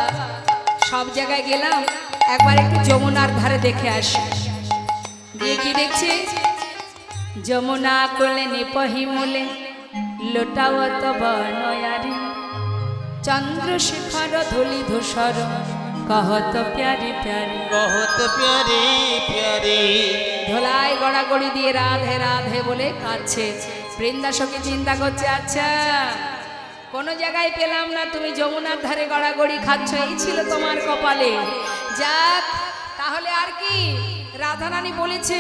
সব জায়গায় গেলাম, একবার একটু যমুনার ধারে দেখে আসি। দিয়ে কি দেখছে? যমুনা কোলে নিপহি মূলে লোটাওয়াত বনয়ারি, চন্দ্রশেখর ধূলি ধূসর কহত প্যারি প্যারি। बहुत प्यारी प्यारी ধোলাই গড়াগড়ি দিয়ে রাধে রাধে বলে কাঁদছে। বৃন্দাসখী চিন্তা করছে, আচ্ছা কোনো জায়গায় পেলাম না, তুমি যমুনার ধারে গড়াগড়ি খাচ্ছ, এই ছিল তোমার কপালে। যাক তাহলে আর কি, রাধারানী বলেছে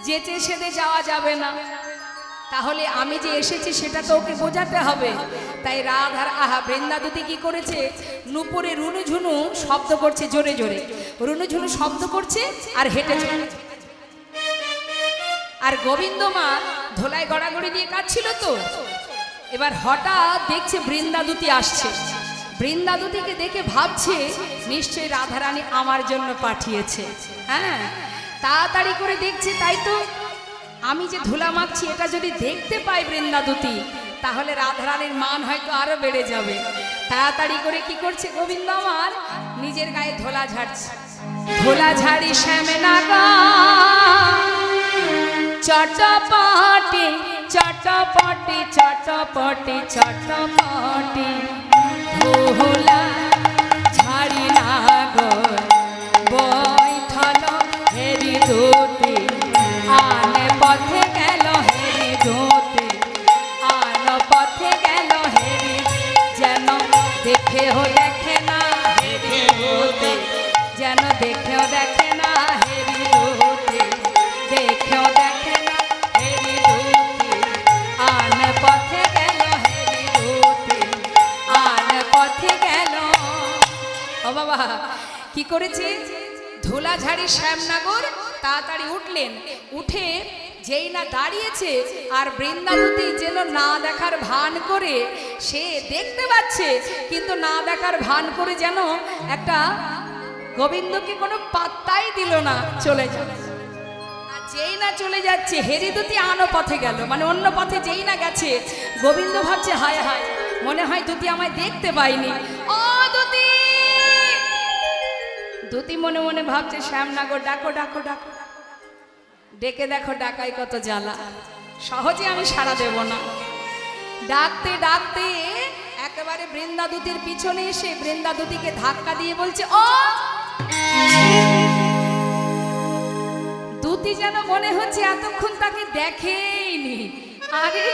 যেতে সেদে যাওয়া যাবে না, তাহলে আমি যে এসেছি সেটা তো ওকে বোঝাতে হবে। তাই রাধার বৃন্দাদুতি কি করেছে, নুপুরে রুনুঝুনু শব্দ করছে, জোরে জোরে রুনুঝুনু শব্দ করছে আর হেঁটে চলেছে। আর গোবিন্দ মা ধোলাই গড়াগড়ি দিয়ে কাঁদছিল তো, এবার হঠাৎ দেখছে বৃন্দাদুতি আসছে। বৃন্দাদুতিকে দেখে ভাবছে নিশ্চয়ই রাধারানী আমার জন্য পাঠিয়েছে। হ্যাঁ, তাড়াতাড়ি করে দেখছে, তাই তো আমি যে ধুলা মাখছি এটা যদি দেখতে পাই বৃন্দাদুতি, তাহলে রাধারানীর মান হয়তো আরো বেড়ে যাবে। তাড়াতাড়ি করে কি করছে গোবিন্দ আমার, নিজের গায়ে ধোলা ঝাড়ছে। ধোলা ঝাড়ি শ্যামে নাগা চটপটি চটপটি চটপটি চটপটি, ধোলা ঝাড়ি নাগর বৈঠল হেরি দুতি, আনে পথে গেল হেরি দুতি, আন পথে গেল হেরি, যেন দেখেও দেখে না হেরি দুতি, যেন দেখেও দেখে না হেরি দুতি, দেখেও দেখে না হেরি দুতি, আন পথে গেল হেরি দুতি, আন পথে গেল। ও বাবা কি করেছে, ধোলা ঝাড়ি শ্যামনগর তাড়াতাড়ি উঠলেন, উঠে যেই না দাঁড়িয়েছে, আর বৃন্দাবতী যেন না দেখার ভান করে, সে দেখতে পাচ্ছে কিন্তু না দেখার ভান করে যেন একটা গোবিন্দকে কোনো পাত্তাই দিল না, চলে যাবে। আর যেই না চলে যাচ্ছে হেরিদুতি আনো পথে গেল, মানে অন্য পথে যেই না গেছে, গোবিন্দ ভাবছে হায় হায়, মনে হয় দুতি আমায় দেখতে পাইনি। ও দুতি, দুতি মনে মনে ভাবছে শ্যামনগর ডাকো ডাকো ডাকো, ডেকে দেখো ডাকাই কত জ্বালা, সহজে আমি সাড়া দেব না। ডাকতে ডাকতে একেবারে বৃন্দাদুতির পিছনে এসে বৃন্দাদুতিকে ধাক্কা দিয়ে বলছে, ও দুতি যেন মনে হচ্ছে এতক্ষণ তাকে দেখেইনি। আরে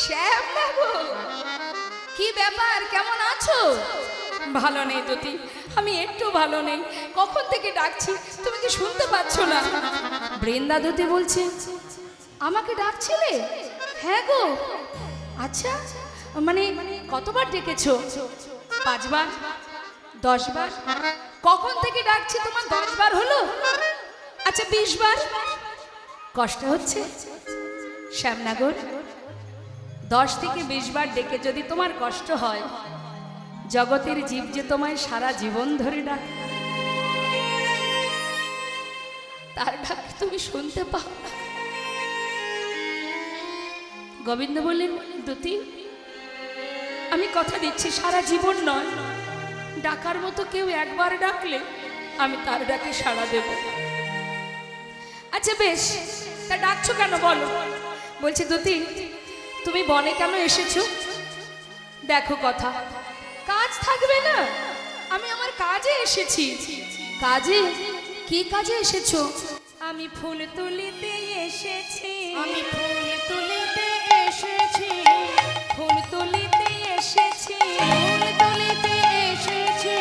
শ্যামনগর, কি ব্যাপার, কেমন আছো? ভালো নেই দুতি, আমি একটু ভালো নেই, কখন থেকে ডাকছি, তুমি কি শুনতে পাচ্ছ না? বৃন্দাদুতি বলছে, আমাকে ডাকছিলে? হ্যাঁ গো। আচ্ছা, মানে কতবার ডেকেছো? 5 বার, 10 বার? কখন থেকে ডাকছি তোমার 10 বার হলো? আচ্ছা 20 বার? কষ্ট হচ্ছে? শ্যামনগর, 10 থেকে 20 বার ডেকে যদি তোমার কষ্ট হয়, জগতের জীব যে তোমায় সারা জীবন ধরে ডাকে, তার ডাক তুমি শুনতে পাও না। গোবিন্দ বললেন, দুতি আমি কথা দিচ্ছি সারা জীবন নয়, ডাকার মতো কেউ একবার ডাকলে আমি তার ডাকে সাড়া দেব। আচ্ছা বেশ, তা ডাকছো কেন বলো? বলছে, দুতি তুমি বনে কেন এসেছো? দেখো কথা, কাজ থাকবে না, আমি আমার কাজে এসেছি। কাজে? কি কাজে এসেছো? আমি ফুল তুলিতে এসেছি, আমি ফুল তুলিতে এসেছি, ফুল তুলিতে এসেছি, ফুল তুলিতে এসেছি,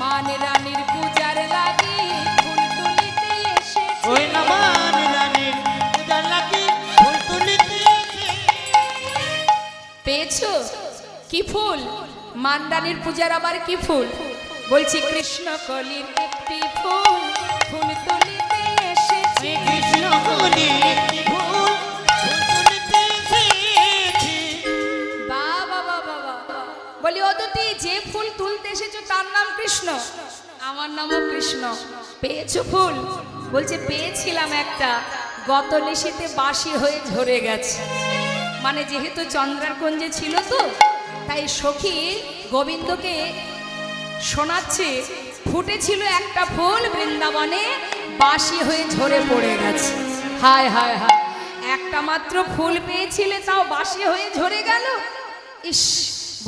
মান রানীর পূজার লাগি ফুল তুলিতে এসেছি। ওই না মান রানীর পূজার লাগি ফুল তুলিতে এসেছি। পেয়েছো? কি ফুল? মানরানীর পূজার আবার কি ফুল? বলছি কৃষ্ণ কলির একটি ফুল, ফুল তুলিতে এসেছি। কৃষ্ণ কলির একটি ফুল, ফুল তুলিতে এসেছি। বাবা বাবা বাবা, বলি ও দুতি, যে ফুল তুলতে এসেছো তার নাম কৃষ্ণ? আমার নামও কৃষ্ণ। পেয়েছো ফুল? বলছে পেয়েছিলাম একটা, গত নিশীতে বাসি হয়ে ঝরে গেছে। মানে যেহেতু চন্দ্রারকুঞ্জে ছিল তো, তাই সখী গোবিন্দকে শোনাচ্ছে ফুটেছিল একটা ফুল বৃন্দাবনে, বাসি হয়ে ঝরে পড়ে গেছে। হায় হায় হায়, একটা মাত্র ফুল পেয়েছিলে, তাও বাসি হয়ে ঝরে গেল। ইস,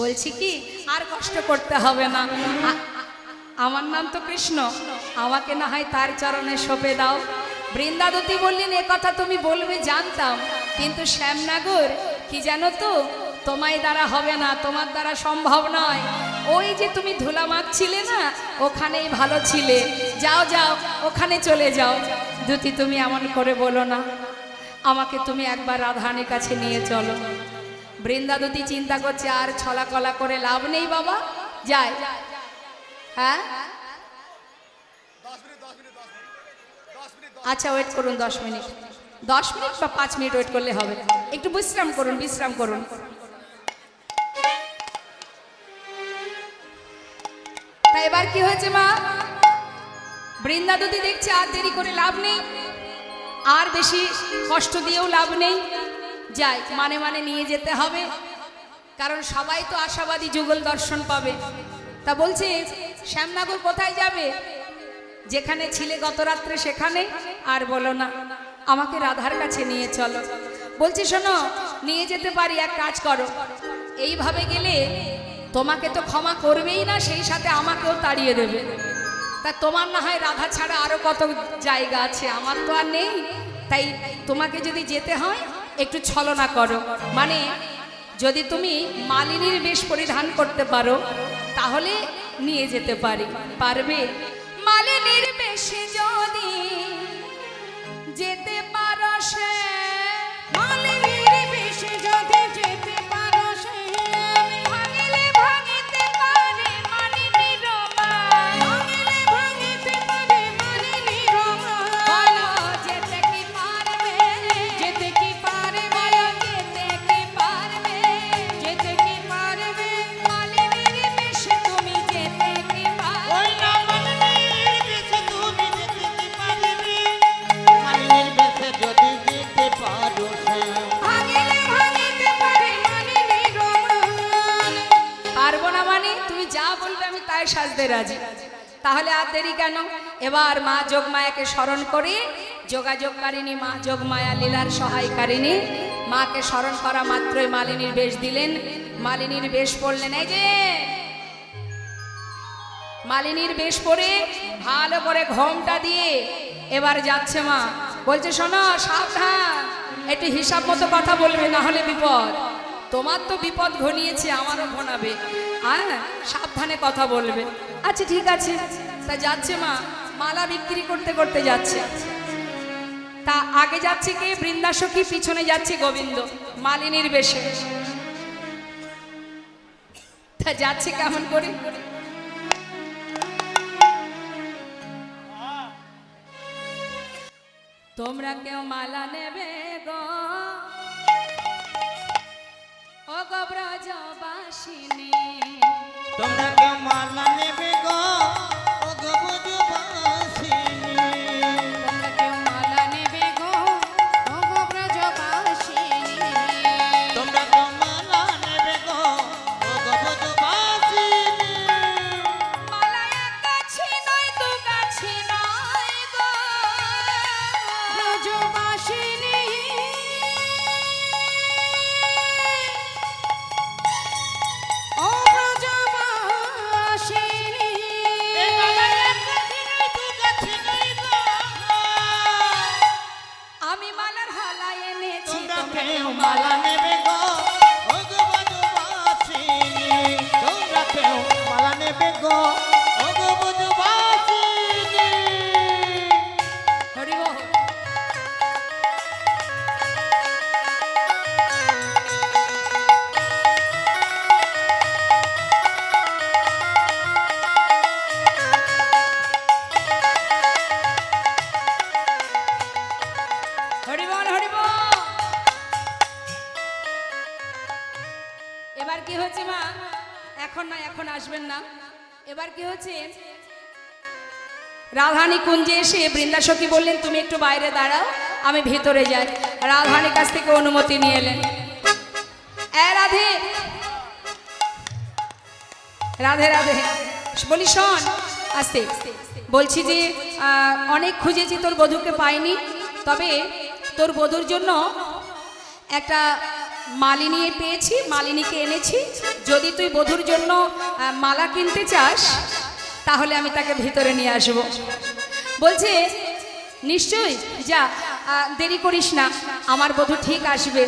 বলছি কি আর কষ্ট করতে হবে না, আমার নাম তো কৃষ্ণ, আমাকে না হয় তার চরণে সঁপে দাও। বৃন্দাবতী বললেন, এ কথা তুমি বলবে জানতাম, কিন্তু শ্যামনগর কি জানো তো, তোমায় দ্বারা হবে না, তোমার দ্বারা সম্ভব নয়। ওই যে তুমি ধুলা মাখছিলে না, ওখানেই ভালো ছিলে, যাও যাও ওখানে চলে যাও। দুতি তুমি এমন করে বলো না, আমাকে তুমি একবার রাধারানীর কাছে নিয়ে চলো। বৃন্দাবতী চিন্তা করছে আর ছলা কলা করে লাভ নেই বাবা, যায়। হ্যাঁ আচ্ছা, ওয়েট করুন 10 মিনিট, 10 মিনিট বা 5 মিনিট ওয়েট করলে হবে। একটু বিশ্রাম করুন, বিশ্রাম করুন। তা এবার কি হয়েছে মা? বৃন্দাবতী দেখছে আর দেরি করে লাভ নেই, আর বেশি কষ্ট দিয়েও লাভ নেই, যাই মানে মানে নিয়ে যেতে হবে, কারণ সবাই তো আশাবাদী যুগল দর্শন পাবে। তা বলছে শ্যামনগর কোথায় যাবে? যেখানে ছিলে গত রাত্রে সেখানে। আর বলো না, আমাকে রাধার কাছে নিয়ে চলো। বলছি শোনো, নিয়ে যেতে পারি, এক কাজ করো, এইভাবে গেলে তোমাকে তো ক্ষমা করবেই না, সেই সাথে আমাকেও তাড়িয়ে দেবে। তা তোমার না হয় রাধা ছাড়া আরো কত জায়গা আছে, আমার তো আর নেই। তাই তোমাকে যদি যেতে হয় একটু ছলনা করো, মানে যদি তুমি মালিনীর বেশ পরিধান করতে পারো তাহলে নিয়ে যেতে পারি। পারবে? মালিনীর বেশে যদি যেতে পারো, সে মালিনীর বেশে যদি যেতে পারো, সে ভাঙিলে ভাঙিতে পারে মালিনীর মান। ভাঙিলে ভাঙিতে পারে মালিনীর মান। বলো যেতে কি পারবে? যেতে কি পারবে? বলো যেতে কি পারবে? যেতে কি পারবে? মালিনীর বেশে তুমি যেতে কি পারবে? ওই না মালিনীর বেশে তুমি যেতে কি পারবে? মালিনীর বেশে যদি যেতে পারো সে। ভাঙিলে ভাঙিতে পারে মালিনীর মান। পারবো না মানে? তুমি যা বলবে আমি তাই সাজতে রাজি। তাহলে আর দেরি কেন? এবার মা যোগমায়াকে স্মরণ করে, যোগাযোগকারিণী মা যোগমায়া লীলার সহায়কারিণী মাকে স্মরণ করা মাত্রই মালিনীর বেশ দিলেন। মালিনীর বেশ পড়লেন, এই যে মালিনীর বেশ পরে ভালো করে ঘোমটা দিয়ে এবার যাচ্ছে মা। বলছে শোনো, সাবধান, একটু হিসাব মতো কথা বলবে, না হলে বিপদ। তোমার তো বিপদ ঘনিয়েছে, আমারও ঘনাবে, হ্যাঁ সাবধানে কথা বলবে। আচ্ছা ঠিক আছে। তা যাচ্ছে মা, মালা বিক্রি করতে করতে যাচ্ছে। তা আগে যাচ্ছে কে? বৃন্দাসখী, পিছনে যাচ্ছে গোবিন্দ মালিনীর বেশে। তা যাচ্ছে কেমন করে? তোমরা কেউ মালা নেবে গো, ও গো ব্রজবাসিনী। তোমরা কেউ মালা নেবে গো, ও গো ব্রজবাসিনী। তোমরা কেউ মালা নেবে গো, ও গো ব্রজবাসিনী। তোমরা কেউ মালা নেবে গো, ও গো ব্রজবাসিনী। মালা এক গাছি নয়, দু গাছি নয় গো, ব্রজবাসিনী। ও ব্রজবাসিনী। এ মালা এক গাছি নয়, দু গাছি নয় গো। আমি মালার হালা এনেছি, তোমরা তোমরা কেউ কেউ মালা মালা নেবে গো, ও গো ব্রজবাসিনী। তোমরা কেউ মালা নেবে গো, ও গো ব্রজবাসিনী। হরি বল। হরি বল, হরি বল। এবার কি হচ্ছে মা? এখন না, এখন আসবেন না। এবার কি হচ্ছে? রাধারানী কুঞ্জে এসে বৃন্দাসখী বললেন তুমি একটু বাইরে দাঁড়াও, আমি ভিতরে যাই। রাধারানীর কাছ থেকে অনুমতি নিয়ে এলেন। রাধে রাধে রাধে, বলি শোন আস্তে, বলছি যে অনেক খুঁজেছি তোর বধূকে পাইনি, তবে তোর বধূর জন্য একটা মালিনী পেয়েছি, মালিনীকে এনেছি। যদি তুই বধূর জন্য মালা কিনতে চাস তাহলে আমি তাকে ভিতরে নিয়ে আসব। বলছে নিশ্চয়ই যা, দেরি করিস না, আমার বধূ ঠিক আসবে,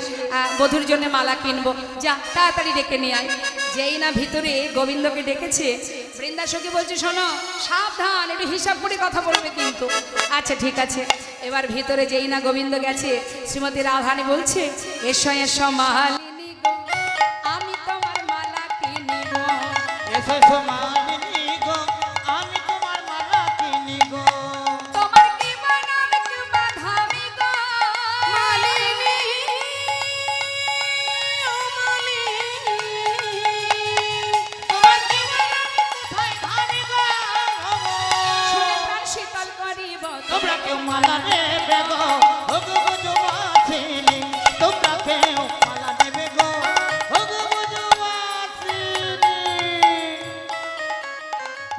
বধূর জন্য মালা কিনবো, যা তাড়াতাড়ি ডেকে নিয়ে আয়। যেই না ভিতরে গোবিন্দকে ডেকেছে, বৃন্দাসখী বলছে শোনো সাবধান, একটু হিসাব করে কথা বলবে কিন্তু। আচ্ছা ঠিক আছে। এবার ভিতরে যেই না গোবিন্দ গেছে, শ্রীমতী রাধারানী বলছে এসো এসো মালিনী গো, আমি তোমার মালা কিনিব। এসো এসো মালিনী গো, আমি তোমার মালা কিনি গো। তোমার কি বানাম কি বাধামি গো মালিনী, ও মালিনী। তোমার জীবন কোথায় ধারি গো? শুনে প্রাণ শীতল করিব তোমরা কেউ মালা নেবে গো, ও গো ব্রজবাসিনী। তোমরা কেউ মালা নেবে গো, ও গো ব্রজবাসিনী।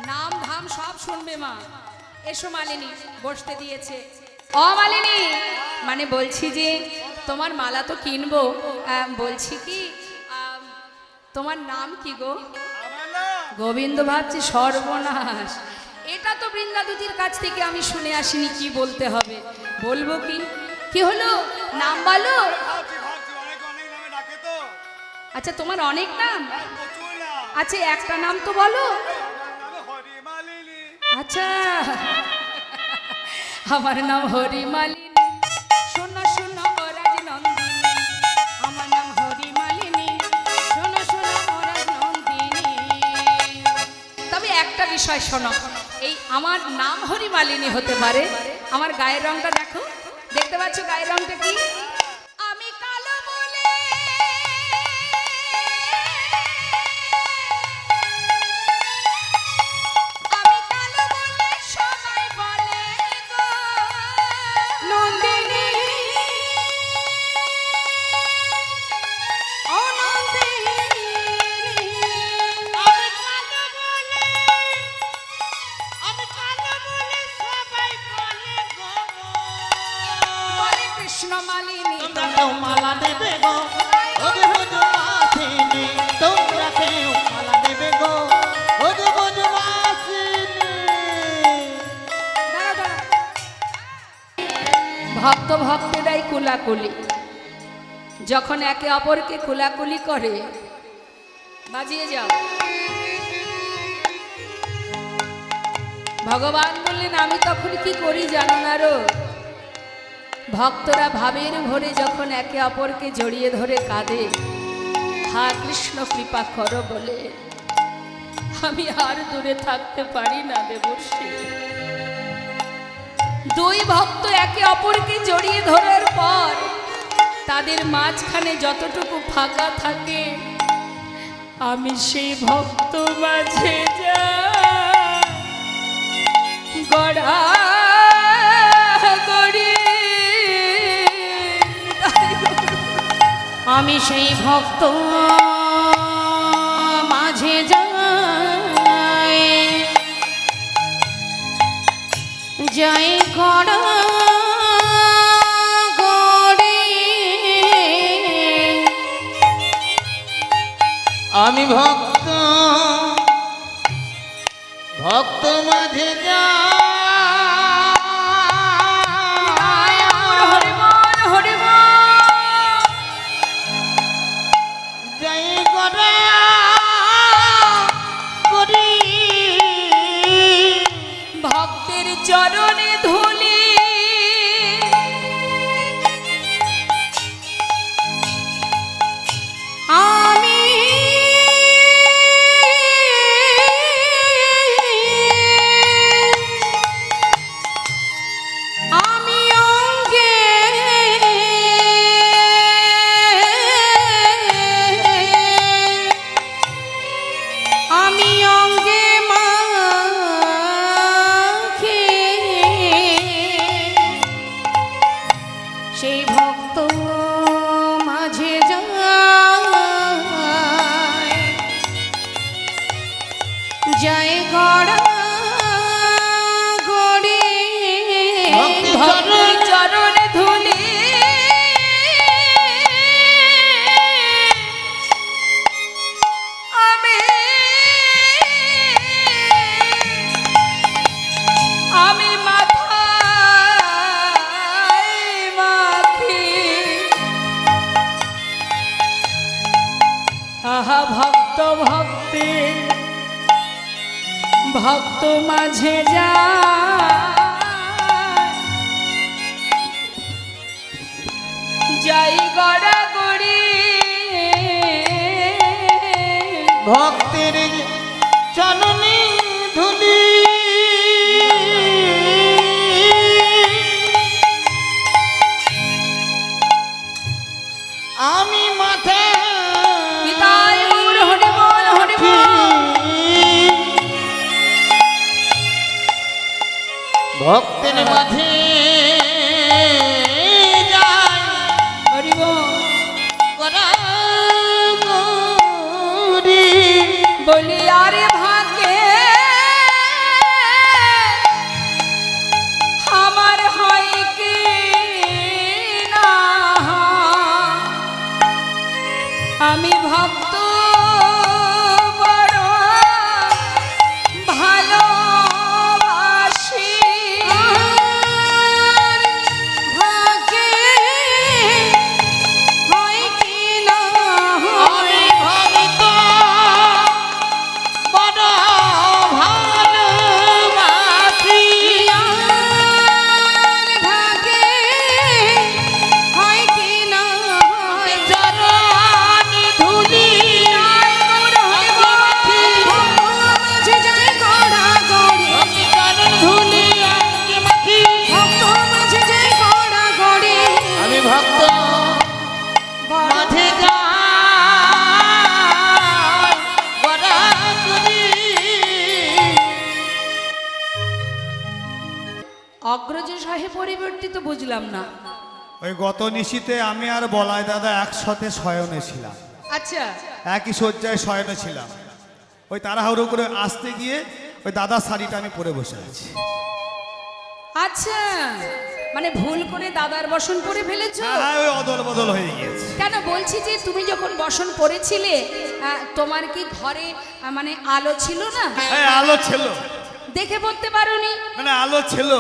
নাম ধাম সব শুনবে মা। এসো মালিনী, বসতে দিয়েছে। ও মালিনী, মানে বলছি যে তোমার মালা তো কিনবো, বলছি কি তোমার নাম কি গো? গোবিন্দ ভাবছি সর্বনাশ, এটা তো বৃন্দাদুতির কাছ থেকে আমি শুনে আসিনি, কি বলতে হবে, বলবো কি? কি হলো, নাম বলো। আচ্ছা তোমার অনেক নাম, আচ্ছা একটা নাম তো বলো। আচ্ছা আমার নাম হরিমালিনী, শোনো শোনো ও রাজনন্দিনী, আমার নাম হরিমালিনী, শোনো শোনো ও রাজনন্দিনী। তবে একটা বিষয় শোনো, এই আমার নাম হরিমালিনী হতে পারে, আমার গায়ের রংটা দেখো, দেখতে পাচ্ছ গায়ের রংটা কি? আমি কালো বলে আমি কালো বলে সবাই বলে গো নন্দিনী, ও নন্দিনী। আমি কালো বলে সবাই বলে গো। বলে কৃষ্ণ মালিনী। তোমরা কেউ মালা নেবে গো, ও গো ব্রজবাসিনী। তোমরা কেউ মালা নেবে গো, ও গো ব্রজবাসিনী। দাঁড়া, দাঁড়া। ভক্ত ভক্তেরাই কুলাকুলি, যখন একে অপরকে কুলাকুলি করে বাজিয়ে যাও। ভগবান বললেন আমি তখন কি করি জানো না রো? ভক্তরা ভাবের ভরে যখন একে অপরকে জড়িয়ে ধরে কাঁদে, হা কৃষ্ণ কৃপা করো বলে, আমি আর দূরে থাকতে পারি না দেবর্ষী। দুই ভক্ত একে অপরকে জড়িয়ে ধরার পর তাদের মাঝখানে যতটুকু ফাঁকা থাকে, আমি সেই ভক্ত মাঝে যাই, গড়া গড়ি। আমি সেই ভক্ত মাঝে যাই, যাই গড়া গড়ে। আমি ভক্ত ভক্ত মাঝে যাই, হরিবল হরিবল। যাই ধুলি আমি আমি মাথায় মাখি আহা ভক্ত ভক্তি ভক্ত মাঝে যা যাই গড়া গড়ি ভক্তের চরণে ধুলি আমি মাথা নিতাই গৌর হরি বল হরি বল ভক্তের মাঝে যাই হরি বল গড়াগড়ি। বলি আরে ভাগে আমার হয় কি না আমি ভক্ত বড় ভালোবাসি ভাগে হয় কি না আমি ভক্ত বড় ভালোবাসি। ভাগে হয় কি না চরণ ধুলি মাঝে যায় গড়াগড়ি চরণ ধুলি আঁকি মাখি। ভক্ত মাঝে যায় গড়াগড়ি আমি ভক্ত মাঝে যাই গড়াগড়ি। অগ্রজ সাহেব পরিবর্তিত বুঝলাম না। ওই গত নিশীতে আমি আর বলাই দাদা একসাথে শয়নে ছিলাম, আচ্ছা একই শয্যায় শয়নে ছিলাম। ওই তাড়াহুড়ো করে আসতে গিয়ে ওই দাদার শাড়িটা আমি পরে বসে আছি। আচ্ছা মানে ভুল করে দাদার বসন করে ফেলেছো। হ্যাঁ, ওই অদল বদল হয়ে গিয়েছে। কেন বলছি যে তুমি যখন বসন করেছিলে তোমার কি ঘরে মানে আলো ছিল না? হ্যাঁ, আলো ছিল, দেখে পড়তে পারোনি? মানে আলো ছিল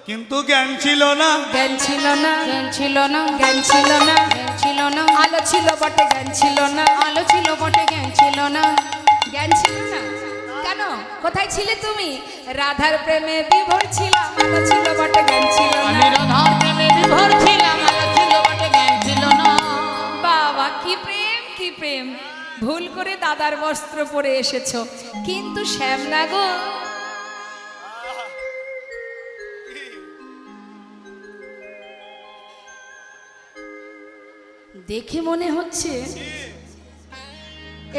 কিন্তু জ্ঞান ছিল না। জ্ঞান ছিল না, জ্ঞান ছিল না জ্ঞান ছিল না, জ্ঞান ছিল না আলো ছিল বটে জ্ঞান ছিল না। আলো ছিল বটে জ্ঞান ছিল না জ্ঞান ছিল না কেন? কোথায় ছিলে তুমি? রাধার প্রেমে বিভোর ছিলাম, আলো ছিল বটে জ্ঞান ছিল আমি না। রাধার প্রেমে বিভোর ছিলাম, আলো ছিল বটে জ্ঞান ছিল না। বাবা কি প্রেম কি প্রেম! ভুল করে দাদার বস্ত্র পরে এসেছো, কিন্তু শ্যামলা গো দেখে মনে হচ্ছে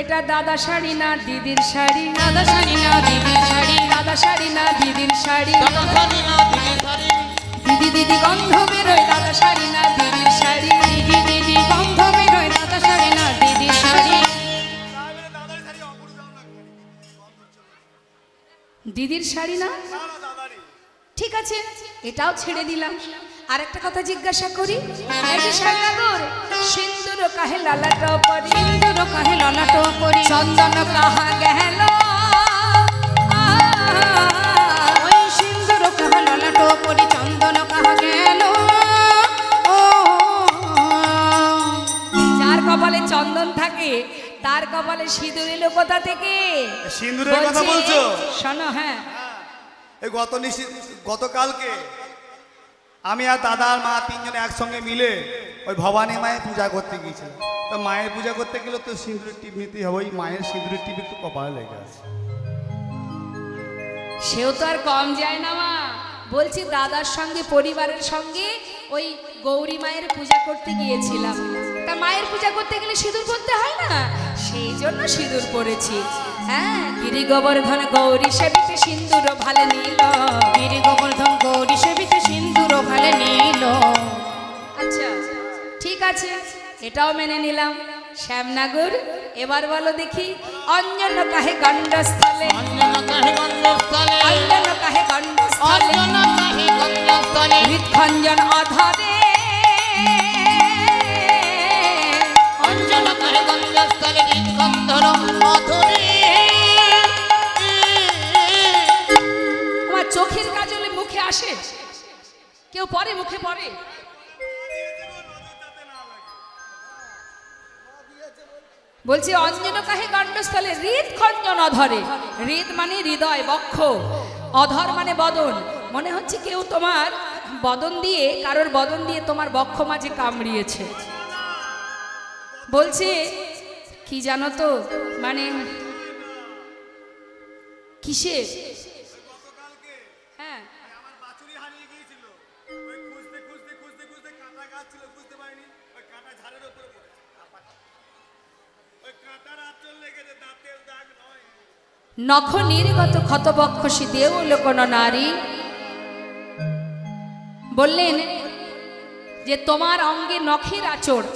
এটা দাদা শাড়ি না দিদির শাড়ি। দাদা শাড়ি না দিদির শাড়ি দাদা শাড়ি না দিদির শাড়ি। দাদা শাড়ি না দিদি শাড়ি। দিদি দিদি গন্ধ বেরোয় দাদা শাড়ি না দিদির শাড়ি। দিদি দিদি গন্ধ বেরোয় দাদা শাড়ি না দিদির শাড়ি দিদির শাড়ি না? ঠিক আছে, এটাও ছেড়ে দিলাম। আর একটা কথা জিজ্ঞাসা করি, এই যে শ্যামনগর সিন্দুর কাহে লালাট পরি, সিন্দুর কাহে ললাট করি চন্দন কাহা গেল ওই সিন্দুর কাহা ললাট করি চন্দন কাহা গেল ও যার কপালে চন্দন থাকে তার কপালে সিঁদুর এলো কোথা থেকে? সিঁদুরের কথা বলছি, বলছো? শোনো, হ্যাঁ এই গতকালকে আমি আর দাদা আর মা তিনজনে একসঙ্গে মিলে ওই ভবানী মায়ের পূজা করতে গিয়েছিলাম। তো মায়ের পূজা করতে গেলে তো সিঁদুরের টিপ নিতেই হবে। ওই মায়ের সিঁদুরের টিপ একটু কপালে লেগে আছে। সেও তো আর কম যায় না মা। বলছি দাদার সঙ্গে পরিবারের সঙ্গে ওই গৌরী মায়ের পূজা করতে গিয়েছিলাম। তা মায়ের পূজা করতে গেলে সিঁদুর পরতে হয় না, সেই জন্য সিঁদুর পরেছি। হ্যাঁ, গিরি গোবর্ধন গৌরী সেবিতে সিন্দুর ভালে নীল। গিরি গোবর্ধন গৌরী সেবিতে সিন্দুর ভালে নীল আচ্ছা ঠিক আছে, এটাও মেনে নিলাম। শ্যামনগর এবার বলো দেখি, অঞ্জন কাহে গণ্ডস্থলে, অঞ্জন কাহে গন্ধস্থলে, অঞ্জন কাহে গণ্ডস্থলে, অঞ্জন কাহে গন্ধস্থলে, হৃৎখঞ্জন অধরে চন্দন মধুরী আমার চোখের কাজলে মুখে আসে, কেউ পরে মুখে পড়ে। বলছি অঞ্জন কাহে গণ্ডস্থলে হৃদ খঞ্জন অধরে। হৃদ মানে হৃদয়, বক্ষ, অধর মানে বদন। মনে হচ্ছে কেউ তোমার বদন দিয়ে, কারোর বদন দিয়ে তোমার বক্ষ মাঝে কামড়িয়েছে। বলছে কি জানো তো, মানে কিসে? হ্যাঁ, আমার বাছুরি হারিয়ে গিয়েছিল, ওই খুঁজতে খুঁজতে খুঁজতে খুঁজতে কাঁটা গাছ ছিল, বুঝতে পারিনি, ওই কাঁটা ঝাড়ের উপরে পড়েছে। ওই কাঁটার আঁচল লেগেছে, দাঁতের দাগ নয়। নখ নির্গত ক্ষতবক্ষসী দেউলোকন নারী। বললেন যে তোমার অঙ্গে নখের আঁচড়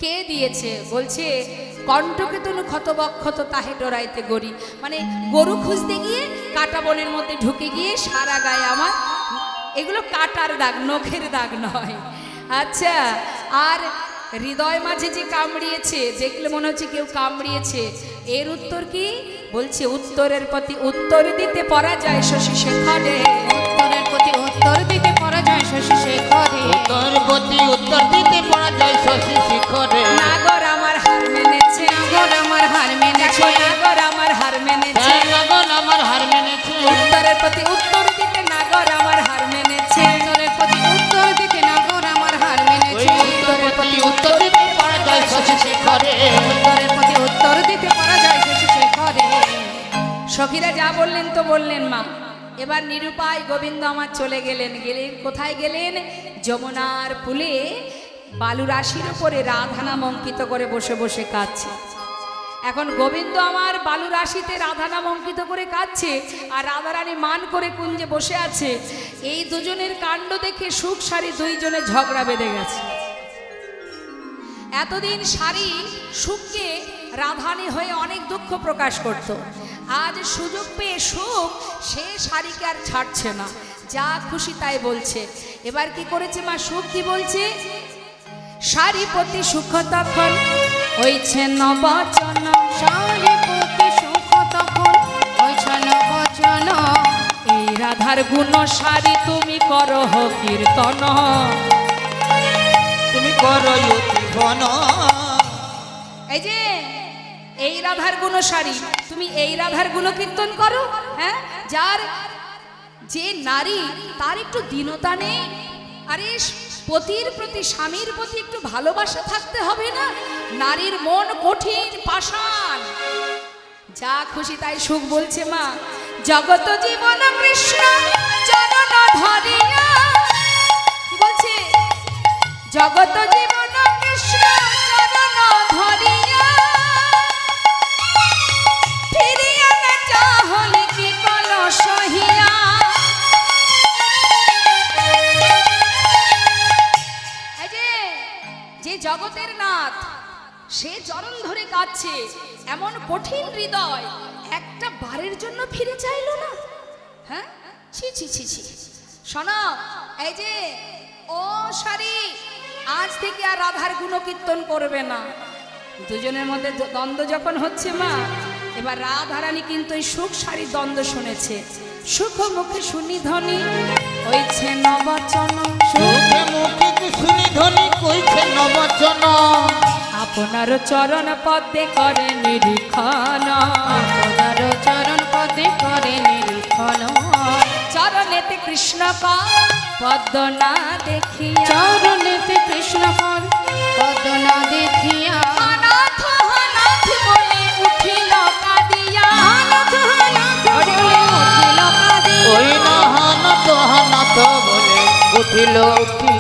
কে দিয়েছে? বলছে কণ্ঠকে তনু ক্ষতবক্ষত তাহে ডরাইতে গরি। মানে গরু খুঁজতে গিয়ে কাটা বনের মধ্যে ঢুকে গিয়ে সারা গায়ে আমার, এগুলো কাটার দাগ, নখের দাগ নয়। আচ্ছা, আর হৃদয় মাঝে যে কামড়িয়েছে, যেগুলো মনে হচ্ছে কেউ কামড়িয়েছে, এর উত্তর কি? বলছে উত্তরের প্রতি উত্তর দিতে পরাজয় শশী শেখরে। উত্তরের প্রতি উত্তর দিতে পরাজয় শশী শেখরে। উত্তর প্রতি উত্তর দিতে পরাজয় শশী শিখরে। নাগর আমার হার মেনেছে, নাগর আমার হার মেনেছে, নাগর আমার হার মেনেছে। নাগর আমার হার মেনেছে। উত্তরের প্রতি উত্তর দিতে নাগর আমার হার মেনেছে। উত্তরের প্রতি উত্তর দিতে নাগর আমার হার মেনেছে। উত্তরের প্রতি উত্তর দিতে পরাজয় শশী শিখরে। উত্তরের প্রতি উত্তর দিতে পরাজয় শশী শেখরে। সখীরা যা বললেন তো বললেন মা। এবার নিরুপায় গোবিন্দ আমার চলে গেলেন। গেলেন কোথায় গেলেন? যমুনার পুলে বালুরাশির উপরে রাধা নাম অঙ্কিত করে বসে বসে কাঁদছে। এখন গোবিন্দ আমার বালুরাশিতে রাধা নাম অঙ্কিত করে কাঁদছে, আর রাধারানী মান করে কুঞ্জে বসে আছে। এই দুজনের কাণ্ড দেখে সুখ সারি দুইজনে ঝগড়া বেঁধে গেছে। এতদিন সারি সুখকে রাধানী হয়ে অনেক দুঃখ প্রকাশ করত। আজ সুযোগ পেয়ে সুখ সে শাড়িকে আর ছাড়ছে না, যা খুশি তাই বলছে। এবার কি করেছে মা? সুখ কি বলছে? শাড়ি প্রতি সুখ তখন হইছে নবচন। শাড়ি প্রতি সুখ তখন হইছে নবচন। এই রাধার গুণ শাড়ি তুমি করো কীর্তন। তুমি করো জীবন। এই যে এই রাধার গুণ শাড়ি, তুমি এই রাধার গুণ কীর্তন করো। হ্যাঁ, যার যে নারী তার একটু দীনতা নেই। আরে পতির প্রতি, স্বামীর প্রতি একটু ভালোবাসা থাকতে হবে না? নারীর মন কঠিন পাষাণ। যা খুশি তাই সুখ বলছে মা। জগত জীবন কৃষ্ণ চরণ ধরিয়া। কি বলছে? জগত জীবন কৃষ্ণ চরণ ধরিয়া। ফিরিয়া না চাহলে কি কল সহিয়া। যে জগতের নাথ সে চরণ ধরে কাঁদছে, এমন কঠিন হৃদয় একটা বারের জন্য ফিরে চাইলো না। হ্যাঁ, ছি ছি ছি ছি। শোনো, এই যে ও শাড়ি, আজ থেকে আর রাধার গুণকীর্তন করবে না। দুজনের মধ্যে দ্বন্দ্ব যখন হচ্ছে মা, এবার রাধারানী কিন্তু এই সুখ শাড়ির দ্বন্দ্ব শুনেছে। সুখ মুখে শুনি ধ্বনি হইছে নবচন। সুখে মুখে শুনি ধ্বনি কইছে নবচন। আপনার চরণ পদে করে নিরীক্ষণ। আপনার চরণ পদে করে নিরীক্ষণ। চরণেতে কৃষ্ণ পদ্ম না দেখিয়া। চরণেতে কৃষ্ণ পদ না দেখিয়া। অনাথ অনাথ বলে উঠিল কাঁদিয়া। অনাথ অনাথ বলে উঠিল কাঁদিয়া। ওই নাহানত হানাত বলে উঠিল উঠি।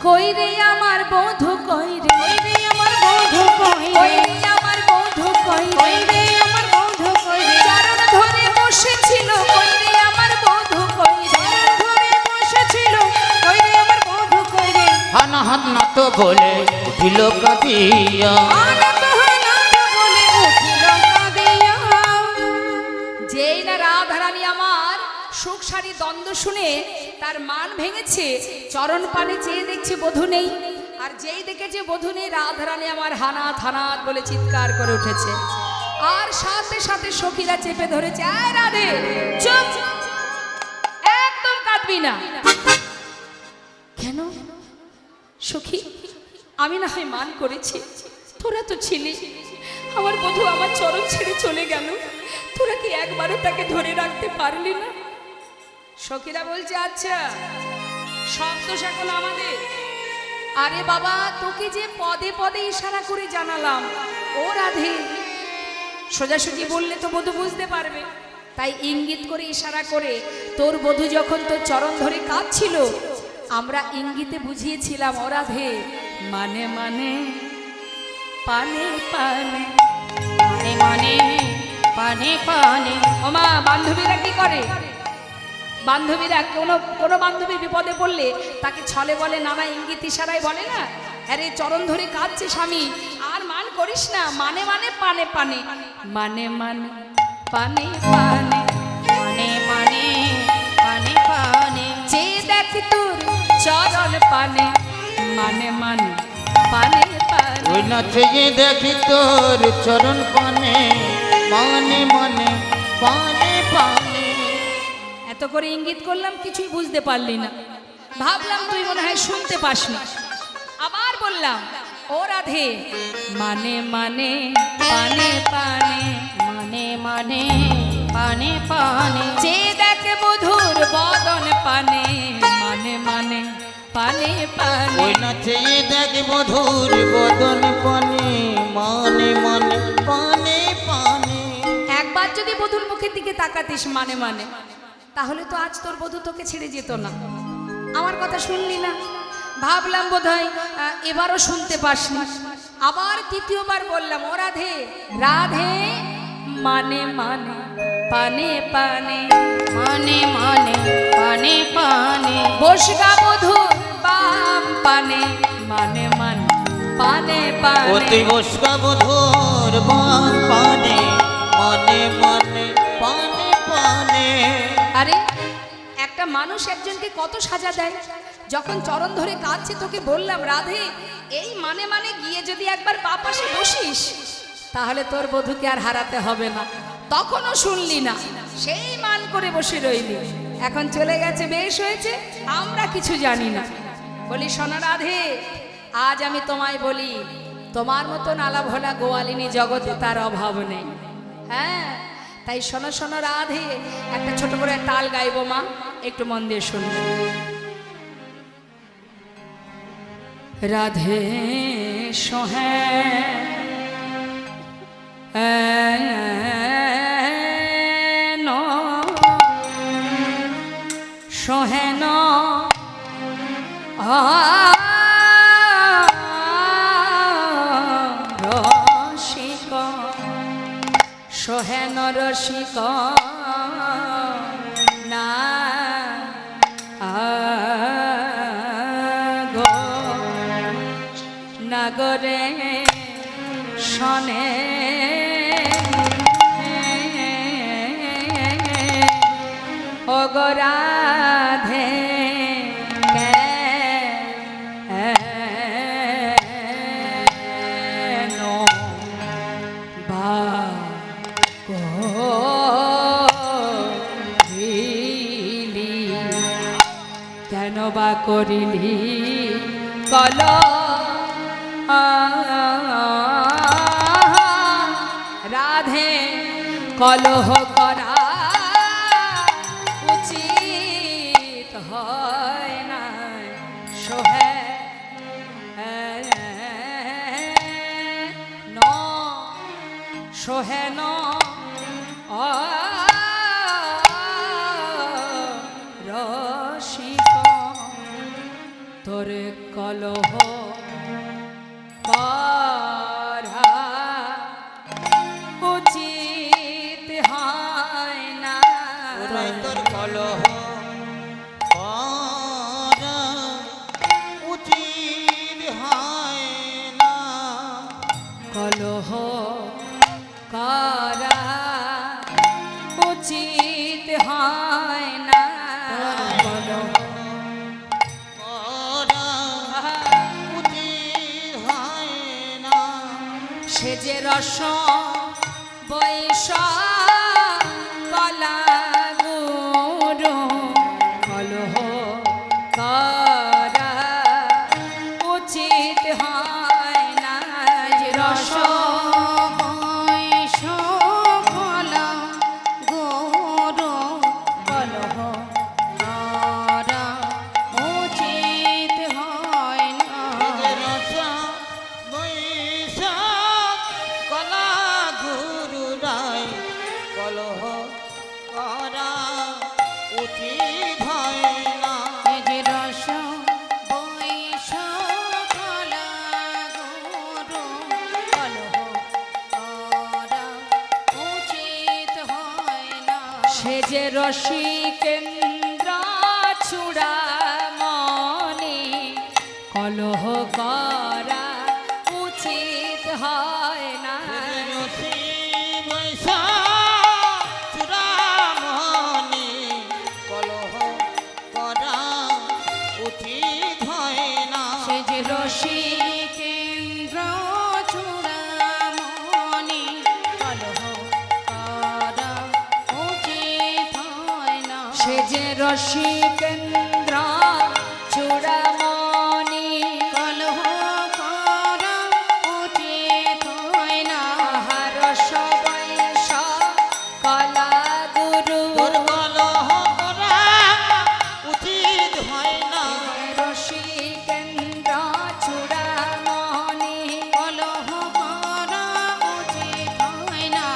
কই রে আমার বধূ কই রে। কই রে আমার বধূ কই কই রে। রে আমার বধূ কই কই রে। রে আমার বধূ কই রে। চরণ ধরে বসেছিল কই রে আমার বধূ কই রে। চরণ ধরে বসেছিল কই রে আমার বধূ কই রে। হানাহাত বলে উঠিল কাঁদিয়া। অনাথ অনাথ বলে উঠিল কাঁদিয়া। যেই না রাধারানী আমার সুখ শাড়ি দ্বন্দ্ব শুনে তার মান ভেঙেছে, চরণ পানে চেয়ে দেখছে বধূ নেই। আর যেই দেখেছে বধূ নেই, রাধারানী আমার হানাত হানাত বলে চিৎকার করে উঠেছে। আর সাথে সাথে সখীরা চেপে ধরেছে, আয় রাধে চুপ, একদম কাঁদবি না। কেন সখী, আমি না হয় মান করেছি, তোরা তো ছিলি, আমার বধূ আমার চরণ ছেড়ে চলে গেল, তোরা কি একবারও তাকে ধরে রাখতে পারলি না? সখীরা বলছে, আচ্ছা সব দোষ এখন আমাদের? আরে বাবা, তোকে যে পদে পদে ইশারা করে জানালাম ও রাধে, সোজাসুজি বললে তো বধূ বুঝতে পারবে, তাই ইঙ্গিত করে ইশারা করে তোর বধূ যখন তোর চরণ ধরে কাঁদছিল, আমরা ইঙ্গিতে বুঝিয়েছিলাম ও রাধে, মানে মানে পানে পানে মানে মানে পানে পানে। ওমা, বান্ধবীরা কি করে? বান্ধবীরা কোনো বান্ধবী বিপদে পড়লে তাকে ছলে বলে, নানা ইঙ্গিত ইশারায় বলে না, আরে চরণ ধরে কাঁদছে স্বামী, আর মান করিস না, মানে মানে পানে পানে, মানে মানে পানে পানে, মানে মানে পানে পানে। যে দেখ তোর চরণ পানে, মানে মানে পানে পানে। ওই নাচে দেখি তোর চরণ পানে, মানে মানে পানে পানে। এত করে ইঙ্গিত করলাম, কিছুই বুঝতে পারলি না, ভাবলাম তুই মনে হয় শুনতে পাসনি। আবার বললাম, ও রাধে, মানে মানে পানে পানে, মানে মানে পানে পানে। যে দেখে বধুর বদন পানে, মানে মানে পানে পানে। ওই নাচে দেখি মধুর বদন পানে, মানে মানে পানে পানে। একবার যদি বধুর মুখের দিকে তাকাতিস মানে মানে, তাহলে তো আজ তোর বধূ তোকে ছেড়ে যেত না। আমার কথা শুনলি না, ভাবলাম বোধহয় এবারও শুনতে পাসনি। আবার তৃতীয়বার বললাম, ও রাধে, রাধে মানে মানে পানে পানে, মানে মানে পানে পানে। বসগা বধূর বাম পানে, মানে মানে পানে পানে। অতি বসকা মধুর বাম পানে, মানে মানে পানে পানে। আরে একটা মানুষ একজনকে কত সাজা দেয়, যখন চরণ ধরে কাঁদছে তোকে বললাম, রাধে এই মানে মানে গিয়ে যদি একবার বাঁ পাশে বসিস, তাহলে তোর বধূকে আর হারাতে হবে না। তখনও শুনলি না, সেই মান করে বসে রইলি। এখন চলে গেছে, বেশ হয়েছে, আমরা কিছু জানি না। বলি, শোনো রাধে, আজ আমি তোমায় বলি, তোমার মতন আলা ভোলা গোয়ালিনী জগতে তার অভাব নেই। হ্যাঁ, তাই শোনো শোনো রাধে, একটা ছোট করে তাল গাইবো মা, একটু মন দিয়ে শুনবে। রাধে সোহে সোহেন রসিক, সোহেন রসিক না গো নাগরে শনে ও গো রাধে কেন বা করিলি, কেন বা করিলি কল রাধে, কলহ করা উচিত হয় না, সোহে ন সোহে ন রসিক, তোর কলহ করা উচিত হয় না। ওরাই তোর কলহ করা উচিত হয় না। কলহ করা উচিত হয় না। করা উচিত যে রস বৈশ কলা গুরু কলহ করা উচিত হয় না। যে রস বৈষ কলা গুরু কলহ করা উচিত হয় না। রসা বৈশাখ কলা গুরু রায় কলহ করা উচিত হয় না। এই যে রস বৈষ কলা গুরু কলহ করা উচিত হয় না। সে যে রসিকেন্দ্র চূড়ামণি কলহ করা উচিত হয় না। রসি বৈশাখ চূড়ামণি কলহ করা উচিত হয় না। সে যে রসিকেন্দ্র চূড়ামণি কলহ করা উচিত হয় না। সে যে রসিকেন্দ্র চূড়ামণি কলহ করা উচিত হয় না। রস বৈশ কলা গুরু তোর কলহ করা উচিত হয় না। রসিকেন্দ্র চূড়ামণি কলহ করা উচিত হয় না।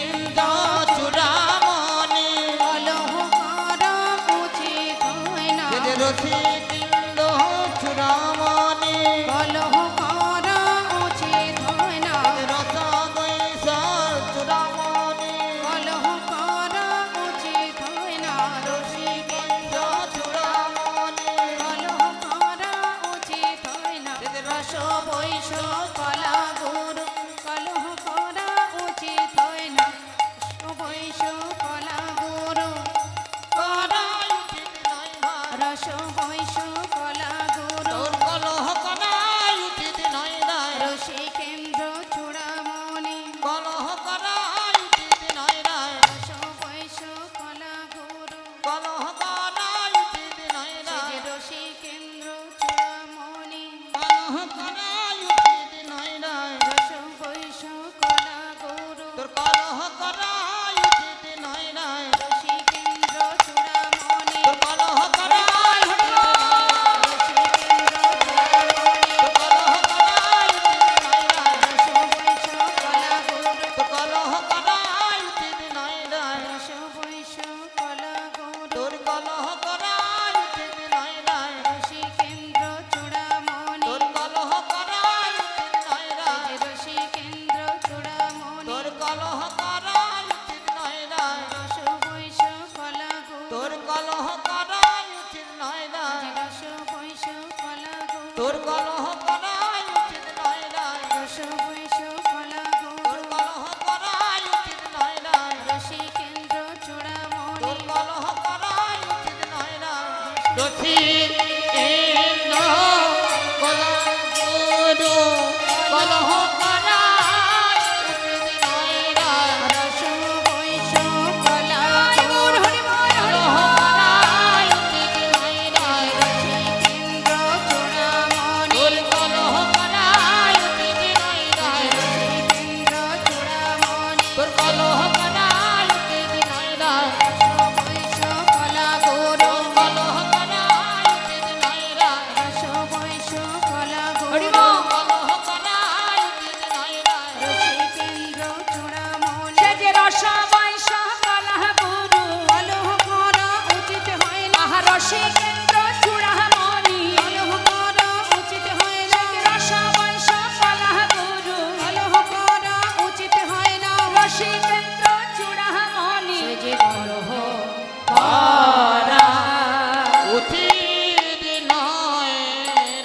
ইন্দ্র চূড়ামণি কলহ করা উচিত হয় না। রসিক ইন্দ্র চূড়ামণি কলহ করা উচিত হয় না। রস বৈশাখ চূড়ামণি কলহ করা উচিত হয় না। রসিকেন্দ্র চূড়ামণি কলহ করা উচিত হয় না। রস বৈষ কলা গুরু কলহ করা উচিত হয় না। রস বৈষ কলা গুরু করা উচিত নয় ভাই। রস বৈষ কলা গুরু তোর কলহ করা উচিত নয় রায়। রসিকেন্দ্র চূড়ামণি কলহ করা উচিত নয় রায়। রস বৈষ কলা গুরু কলহ করা উচিত নয় সে যে রায়। রসিকেন্দ্র চূড়ামণি কলহ করা উচিত নয় রায়। রস বৈষ কলা গুরু তোর কলহ করা উচিত নয় রায়। রসিকেন্দ্র চূড়ামণি তোর কলহ করা উচিত নয় রায়। রসিকেন্দ্র চূড়ামণি তোর কলহ করা উচিত নয় রায়। রস বৈষ কলা গুরু তোর কলহ করা উচিত নয় রায়। রস বৈষ কলা গুরু তোর কলহ করা উচিত নয় রায়। রসিকেন্দ্র চূড়ামণি তোর কলহ করা উচিত নয় রায়। রসিকেন্দ্র চূড়ামণি তোর কলহ করা উচিত নয় রায়। রস বৈষ কলা গুরু তোর কলহ করা উচিত নয় রায়। রস বৈষ কলা গুরু তোর কলহ করা উচিত নয় রায়। রস বৈষ কলা তোর গুরু কলহ করা উচিত নয় রায়। রসিকেন্দ্র চূড়ামণি তোর কলহ করা উচিত নয় রায়। রসিক ইন্দ্র কলা গুরু কলহ করা উচিত নয় রায়। রস বৈষ কলা গুরু হরি বল কলহ করা উচিত নয় রায়। রসিকেন্দ্র চূড়ামণি তোর কলহ করা উচিত নয় রায়। রসিকেন্দ্র চূড়ামণি তোর কলহ করা উচিত নয় রায়। রস বৈষ কলা গুরু কলহ করা উচিত নয় রায়। রস বৈষ কলা হরি গুরু বল। কলহ করা উচিত নয় রায়। রসিকেন্দ্র চূড়ামণি সে যে রস বৈশ কলা গুরু কলহ করা উচিত হয় না। রসিকেন্দ্র চূড়ামণি কলহ করা উচিত হয় না। রস বৈশ কলা গুরু কলহ করা উচিত হয় না। রসিকেন্দ্র চূড়ামণি সে যে কলহ করা উচিত নয়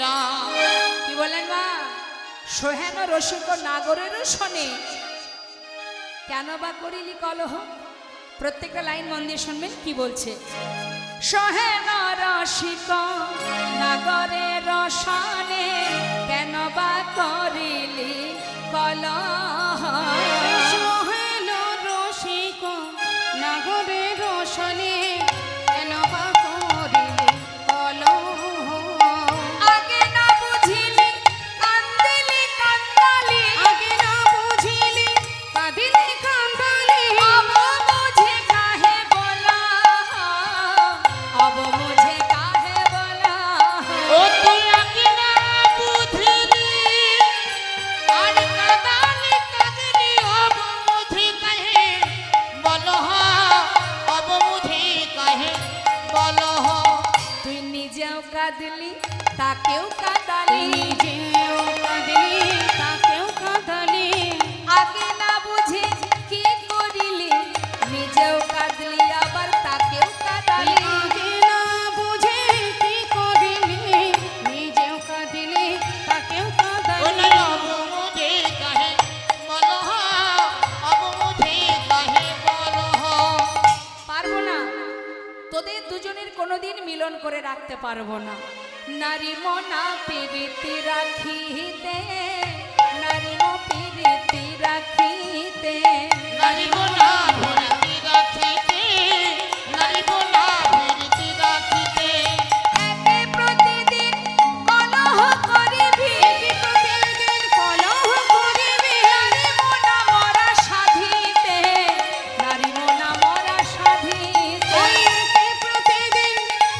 রায়। কি বলেন মা? সোহেন রসিক নাগরেরও শোনে, কেন বা করিলি কলহ? প্রত্যেকটা লাইন মন দিয়ে শুনবেন কি বলছে। সোহেন রসিক নাগরের রসনে, কেন বা করিলি কলহ? নিজেও কাঁদলি তাকেও কাঁদালি নিজেও কাঁদলি তাকেও কাঁদালি আগে না বুঝে কি করিলি নিজেও কাঁদলি আবার তাকেও কাঁদালি আগে না বুঝে কি করিলি নিজেও কাঁদিলি তাকেও কাঁদালি अब मुझे कहे बोलो हो अब मुझे कहे बोलो हो পারবো না তোদের দুজনের কোনোদিন মিলন করে রাখতে পারবো না নারী মনা প্রীতি রাখিতে নারী মো প্রীতি রাখিতে নারী বোনা ভরতি রাখিতে নারী বোনা ভরতি রাখিতে একে প্রতিদিন কলহ করিবি প্রতিদিন কলহ করিবি নারী মনা মরা সাধিতে নারী মনা মরা সাধিতে ওই একে প্রতিদিন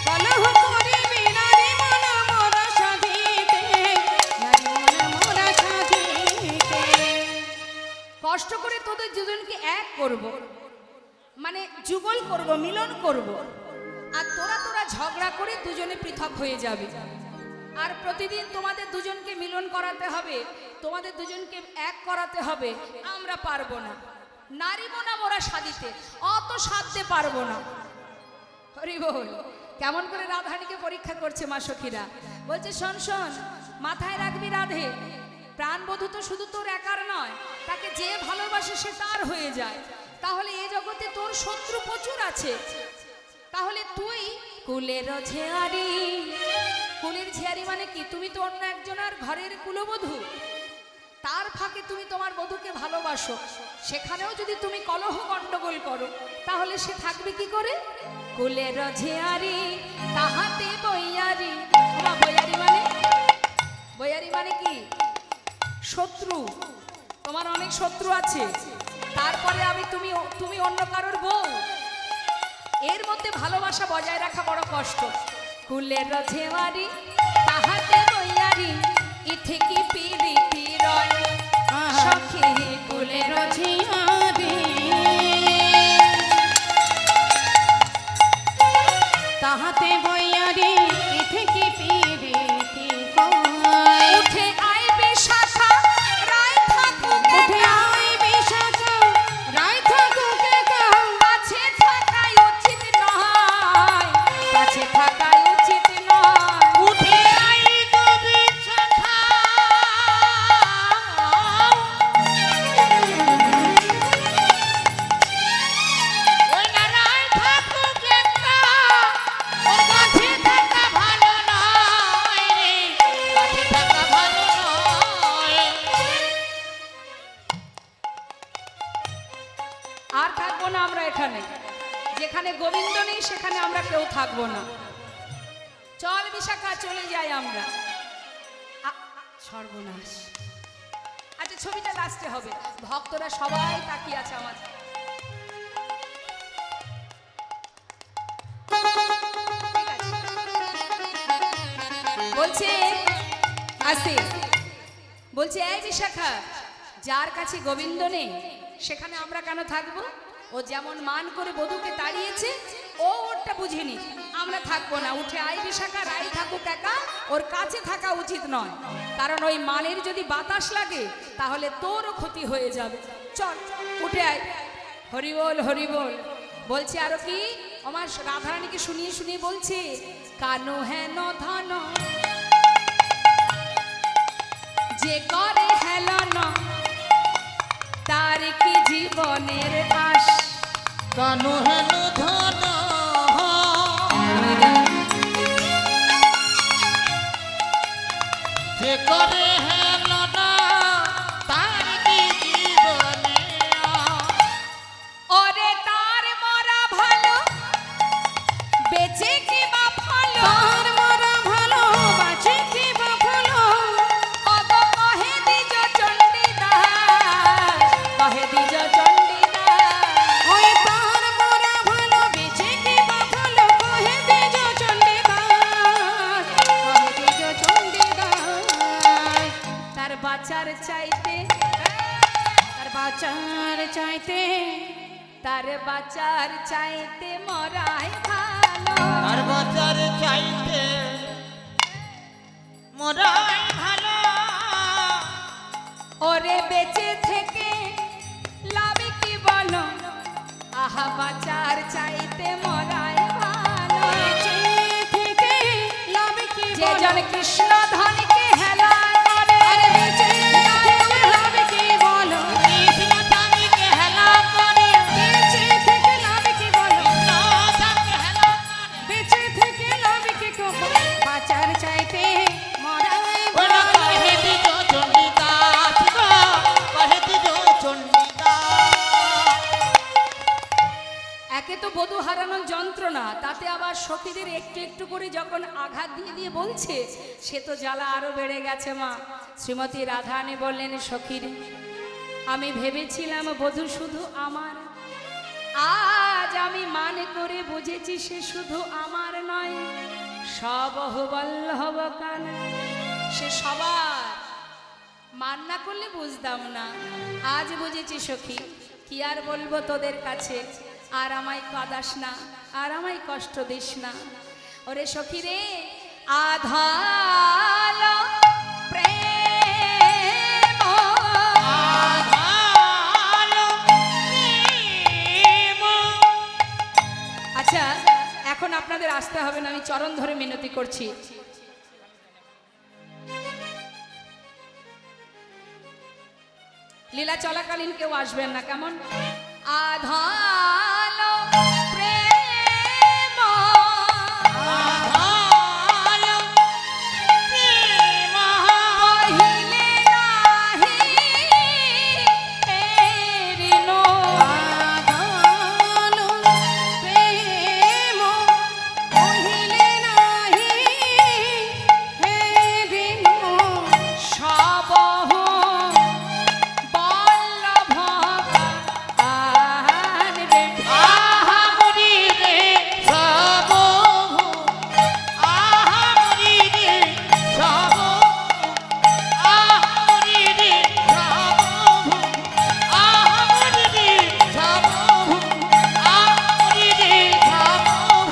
কলহ করিবি নারী মনা মোরা সাধিতে নারী মনা মোরা সাধিতে কষ্ট করে তোদের দুজনকে এক করব মানে যুগল করব মিলন করব আর তোরা তোরা ঝগড়া করে দুজনে পৃথক হয়ে যাবে আর প্রতিদিন তোমাদের দুজনকে মিলন করাতে হবে তোমাদের দুজনকে এক করাতে হবে আমরা পারবো না নারী মনা মোরা সাদিতে অত সাধতে পারবো না হরি বল কেমন করে রাধারানীকে পরীক্ষা করছে মা সখীরা বলছে শোন শোন মাথায় রাখবি রাধে প্রাণবধূ তো শুধু তোর একার নয় তাকে যে ভালোবাসে সে তার হয়ে যায় তাহলে এই জগতে তোর শত্রু প্রচুর আছে তাহলে তুই কুলের ঝেয়ারি কুলের ঝেয়ারি মানে কি তুমি তো অন্য একজনের ঘরের কুলবধূ তার ফাঁকে তুমি তোমার বধূকে ভালোবাসো সেখানেও যদি তুমি কলহ গন্ডগোল করো তাহলে সে থাকবে কি করে কুলের ঝেয়ারি তাহাতে বইয়ারি বইয়ারি মানে কি শত্রু তোমার অনেক শত্রু আছে তারপরে আমি তুমি অন্য কারোর বউ এর মধ্যে ভালোবাসা বজায় রাখা বড় কষ্ট কুলের ঝেওয়ারি তাহাতে বইয়ারি ইথে কি পিরিতি রয় সখী কুলের ঝিয়ারি তাহাতে বইয়ারি ইথে কি পিরিতি কয় উঠে আইবে শাখা রায় থাকুক উঠে আইবে শাখা রায় থাকুক একা কাছে থাকাই উচিত নয় কাছে থাকাই উচিত নয় উঠে আই কবি শাখা ওই নারায় থাকুক একা ওর কাছে থাকা ভালো নয় রে কাছে থাকা ভালো নয় আর থাকবো না আমরা এখানে যেখানে গোবিন্দ নেই সেখানে আমরা কেউ থাকবো না চল বিশাখা চলে যাই আমরা সর্বনাশ আচ্ছা ছবিটা লাস্টে হবে ভক্তরা সবাই তাকিয়ে আছে আমার ঠিক আছে। বলছে আসে বলছে এই বিশাখা যার কাছে গোবিন্দ নেই সেখানে আমরা কেন থাকবো ও যেমন মান করে বধূকে তাড়িয়েছে ও ওরটা বুঝিনি আমরা থাকবো না উঠে আই বিশাখা রাই থাকুক একা ওর কাছে থাকা উচিত নয় কারণ ওই মানের যদি বাতাস লাগে তাহলে তোরও ক্ষতি হয়ে যাবে চল উঠে আয় হরি বল হরি বল বলছে আরো কি আমার রাধারানীকে শুনিয়ে শুনিয়ে বলছে কানো হেন ধন যে করে হেলন তার কি জীবনের আশ কানু হেন ধন যে করে হেন না তার কি জীবনে ওরে তার মরা ভালো বেঁচে কি বা ভালো তার মরা ভালো বাঁচে কি বা ভালো অগ কহে দিজ চণ্ডীদাস কহে দিজ চণ্ডীদাস ওই তার মরা ভালো বেঁচে কি বা ভালো কহে দিজ চণ্ডীদাস কহে দিজ চণ্ডীদাস তার বাঁচার চাইতে তার বাঁচার চাইতে তার বাঁচার চাইতে মরাই ভালো আর বাজার চাইতে যে বলো? জন কৃষ্ণ ধনকে হেলা করে আরে বেঁচে থেকে লাভ কি বলো? কৃষ্ণ স্বামীকে হেলা করে বেঁচে থেকে লাভ কি বলো? স্বামীকে হেলা করে বেঁচে থেকে লাভ কি গো? বাঁচার চাইতে মরাই বলো ভালো। কহে দিজ চণ্ডীদাস গো, কহে দিজ চণ্ডীদাস। একে তো বধূ হারানোর যন্ত্রণা, তাতে আবার সখীদের একটু একটু করে যখন আঘাত দিয়ে দিয়ে বলছে, সে তো জ্বালা আরো বেড়ে গেছে মা। শ্রীমতী রাধারানী বললেন, সখীর আমি ভেবেছিলাম বধূ শুধু আমার, আজ আমি মানে করে বুঝেছি সে শুধু আমার নয়, সবহু বল্লভ কান, সে সবার। মান না করলে বুঝতাম না, আজ বুঝেছি সখী। কি আর বলবো তোদের কাছে, আর আমায় কাঁদাস না, আর আমায় কষ্ট দিস না। ওরে সখী রে, আধাল প্রেম আধালো প্রেম। আচ্ছা, এখন আপনাদের আসতে হবে না, আমি চরণ ধরে মিনতি করছি। লীলা চলাকালীন কেউ আসবেন না, কেমন? আধাল প্রেম আধালো প্রেম। পহিলে নাহি এরিনো। আধালো প্রেম কহিলে নাহি হেরিনো। সবহু বল্লভ আনবে। আহা মরি রে সবহু, আহা মরি রে সবহু, আহা মরি রে সবহু, আহা মরি রে সবহু, আহা মরি রে সবহু,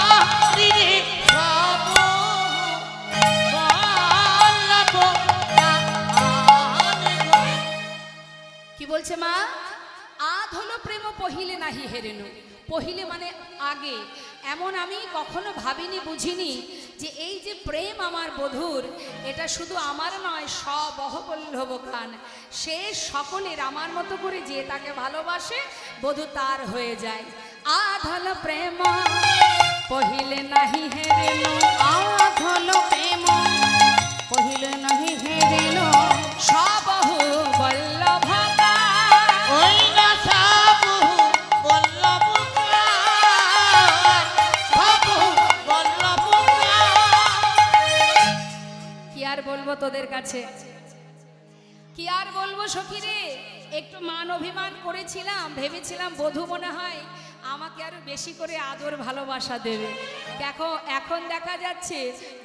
আহা মরি রে সবহু, বল্লভ আনবে। কি বলছে মা? আধ হলো প্রেম পহিলে নাহি হেরেনু। পহিলে মানে আগে। এমন আমি কখনো ভাবিনি, বুঝিনি যে এই যে প্রেম আমার বধূর, এটা শুধু আমার নয়, সবহবল্লভ খান, সে সকলের। আমার মতো করে যে তাকে ভালোবাসে, বধূ তার হয়ে যায়। আধ হলো প্রেম পহিলে নাহি হেরেনু। আধালো প্রেম কহিলে নাহি হেরিনো। সবহু বল্লভ গান। ওই না সবহু বল্লভ গান, সবহু বল্লভ গান। কি আর বলবো তোদের কাছে, কি আর বলবো সখী রে। একটু মান অভিমান করেছিলাম, ভেবেছিলাম বধূ মনে হয় আমাকে আরো বেশি করে আদর ভালোবাসা দেবে। দেখো এখন দেখা যাচ্ছে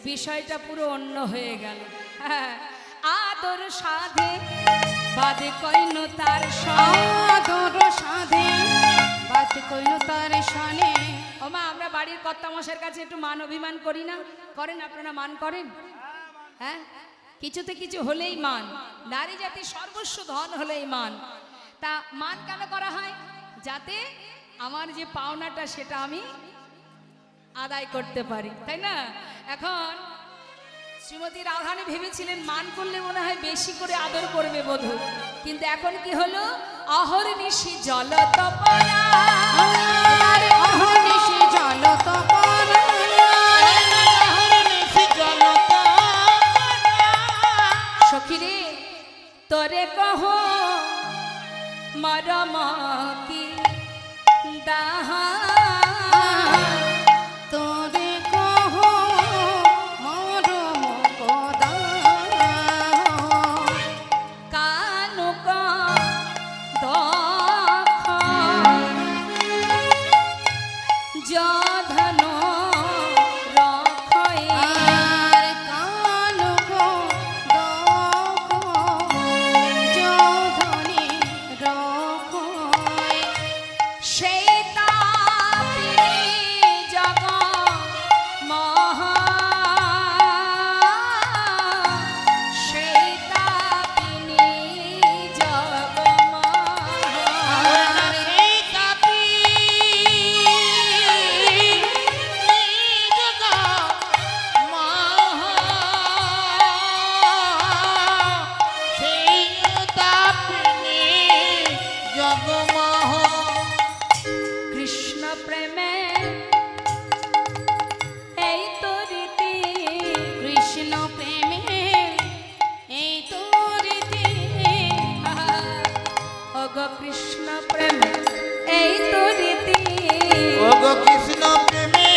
বিষয়টা পুরো অন্য হয়ে গেল। হ্যাঁ, আদর সাধে বাদে কইন তার সঙ্গ। আদর সাধে বাত কইল তার শানে। ও মা, আমরা বাড়ির কর্তামশের কাছে একটু মান অভিমান করি না? করেন আপনারা? মান করেন? হ্যাঁ, কিছুতে কিছু হলেই মান। নারী জাতির সর্বস্ব ধন হলেই মান। তা মান কেন করা হয়? যাতে আমার যে পাওনাটা সেটা আমি আদায় করতে পারি, তাই না? এখন শ্রীমতী রাধারানী ভেবেছিলেন মান করলে মনে হয় বেশি করে আদর করবে বধূ, কিন্তু এখন কি হলো? অহর্নিশি জল তপনা। আর অহর্নিশি জল তপনা। সখী রে, তোরে কহ মরম কি দাহা। তোরে কহ মরম কদা। কানুক দখ যধন রখই। আর কানুক দখ যোধনী রখয়। সেই তা ওগো কৃষ্ণ প্রেম এই তো রীতি ওগো কৃষ্ণ প্রেমে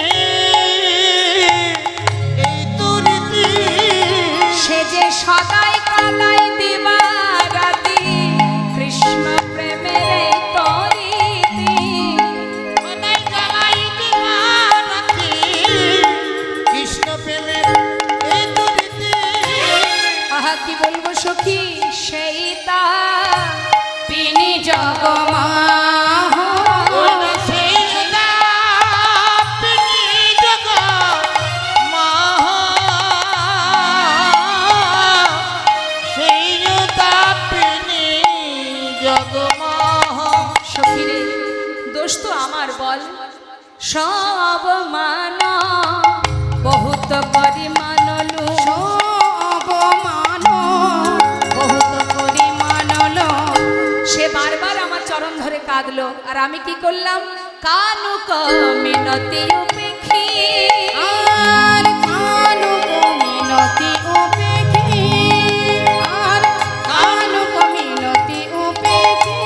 এই তো রীতি সে যে সদাই কালাই দিবারাতি কৃষ্ণ প্রেমের এই তো রীতি সদাই কালাই দিবারাতি কৃষ্ণ প্রেমে এই তো রীতি আহা কি বলবো সখী সেই তা তিনি জগমা সখীরে দোষ তো আমার বল সব মান বহুত পরিমাণলু অবমান বহুত পরিমাণল সে বারবার আমার চরণ ধরে কাঁদলো আর আমি কি করলাম কানুক মিনতি উপেক্ষী আর কানুক মিনতি উপেক্ষী আর কানুক মিনতি উপেক্ষী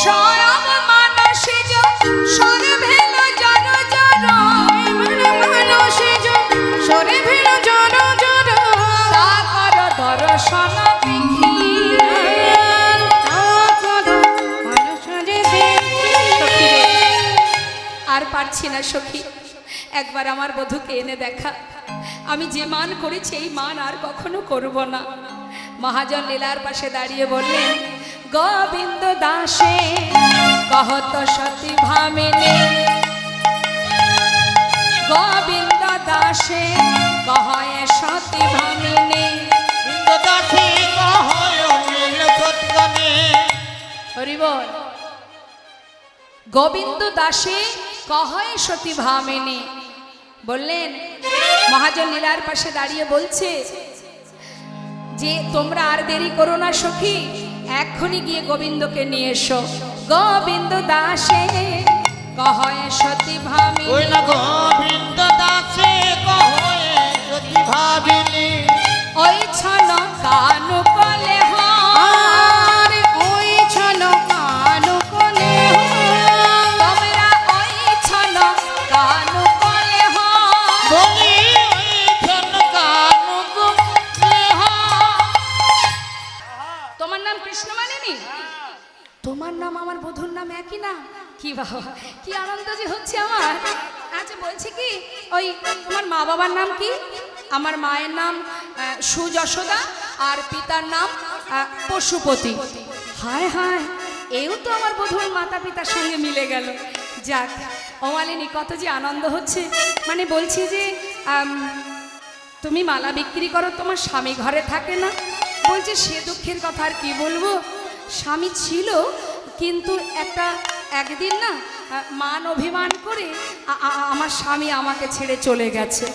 স্বয়ং মানসে সরে ভেল জর জর মানসে সরে ভেল জর জর তা কর দর্শন বিধি আর পারছি না সখী একবার আমার বধূকে এনে দেখা আমি যে মান করেছি এই মান আর কখনো করব না মহাজন লীলার পাশে দাঁড়িয়ে বললেন গোবিন্দ দাসে কহত সতী ভামিনী গোবিন্দ দাসে কহয়ে সতী ভামিনী হরি বল গোবিন্দ দাসে কহয়ে সতী ভামিনী বললেন মহাজন লীলার পাশে দাঁড়িয়ে বলছে যে তোমরা আর দেরি করো না সখী এক্ষুনি গিয়ে গোবিন্দকে নিয়ে এসো গোবিন্দ দাসে কহয়ে সতী ভামিনী গোবিন্দ দাসে কহয়ে সতী ভাবিনী ওই ছন কানু কলে আর ওই ছন কানু কোলে তোমরা ওই ছন কানু কলে বলি ওই জন কানুক লেহ তোমার নাম কৃষ্ণ মালিনী তোমার নাম আমার বধূর নাম একই নাম কি বাবা কি আনন্দ যে হচ্ছে আমার আচ্ছা বলছি কি ওই তোমার মা বাবার নাম কি আমার মায়ের নাম সুযশোদা আর পিতার নাম পশুপতি হায় হায় এও তো আমার বধূর মাতা পিতার সঙ্গে মিলে গেল যাক ও মালিনী কত যে আনন্দ হচ্ছে মানে বলছি যে তুমি মালা বিক্রি করো তোমার স্বামী ঘরে থাকে না বলছে সে দুঃখের কথা আর কি বলবো স্বামী ছিল কিন্তু একদিন না মান অভিমান করে আমার স্বামী আমাকে ছেড়ে চলে গেছে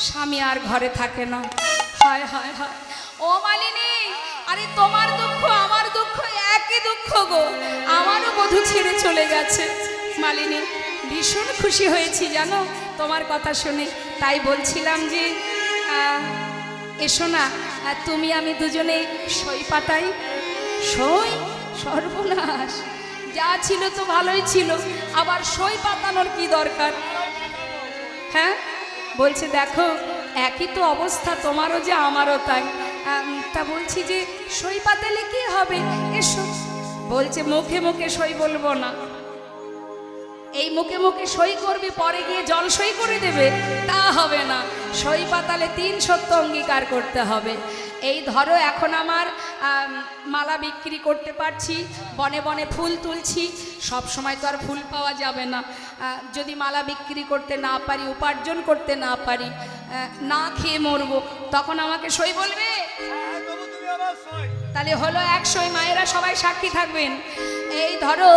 স্বামী আর ঘরে থাকে না হায় হায় হায় ও মালিনী আরে তোমার দুঃখ আমার দুঃখ একই দুঃখ গো আমারও বধূ ছেড়ে চলে গেছে মালিনী ভীষণ খুশি হয়েছি জানো তোমার কথা শুনে তাই বলছিলাম যে এসো না তুমি আমি দুজনে সই পাতাই সই সর্বনাশ যা ছিল তো ভালোই ছিল আবার সই পাতানোর কি দরকার হ্যাঁ বলছে দেখো একই তো অবস্থা তোমারও যে আমারও তাই তা বলছি যে সই পাতালে কি হবে এসো বলছে মুখে মুখে সই বলবো না এই মুখে মুখে সই করবি পরে গিয়ে জল সই করে দেবে তা হবে না সই পাতালে 3 সত্য অঙ্গীকার করতে হবে এই ধরো এখন আমার মালা বিক্রি করতে পারছি বনে বনে ফুল তুলছি সব সময় তো আর ফুল পাওয়া যাবে না যদি মালা বিক্রি করতে না পারি উপার্জন করতে না পারি না খেয়ে মরবো তখন আমাকে সই বলবে তাহলে হলো 100 মায়েরা সবাই সাক্ষী থাকবেন এই ধরো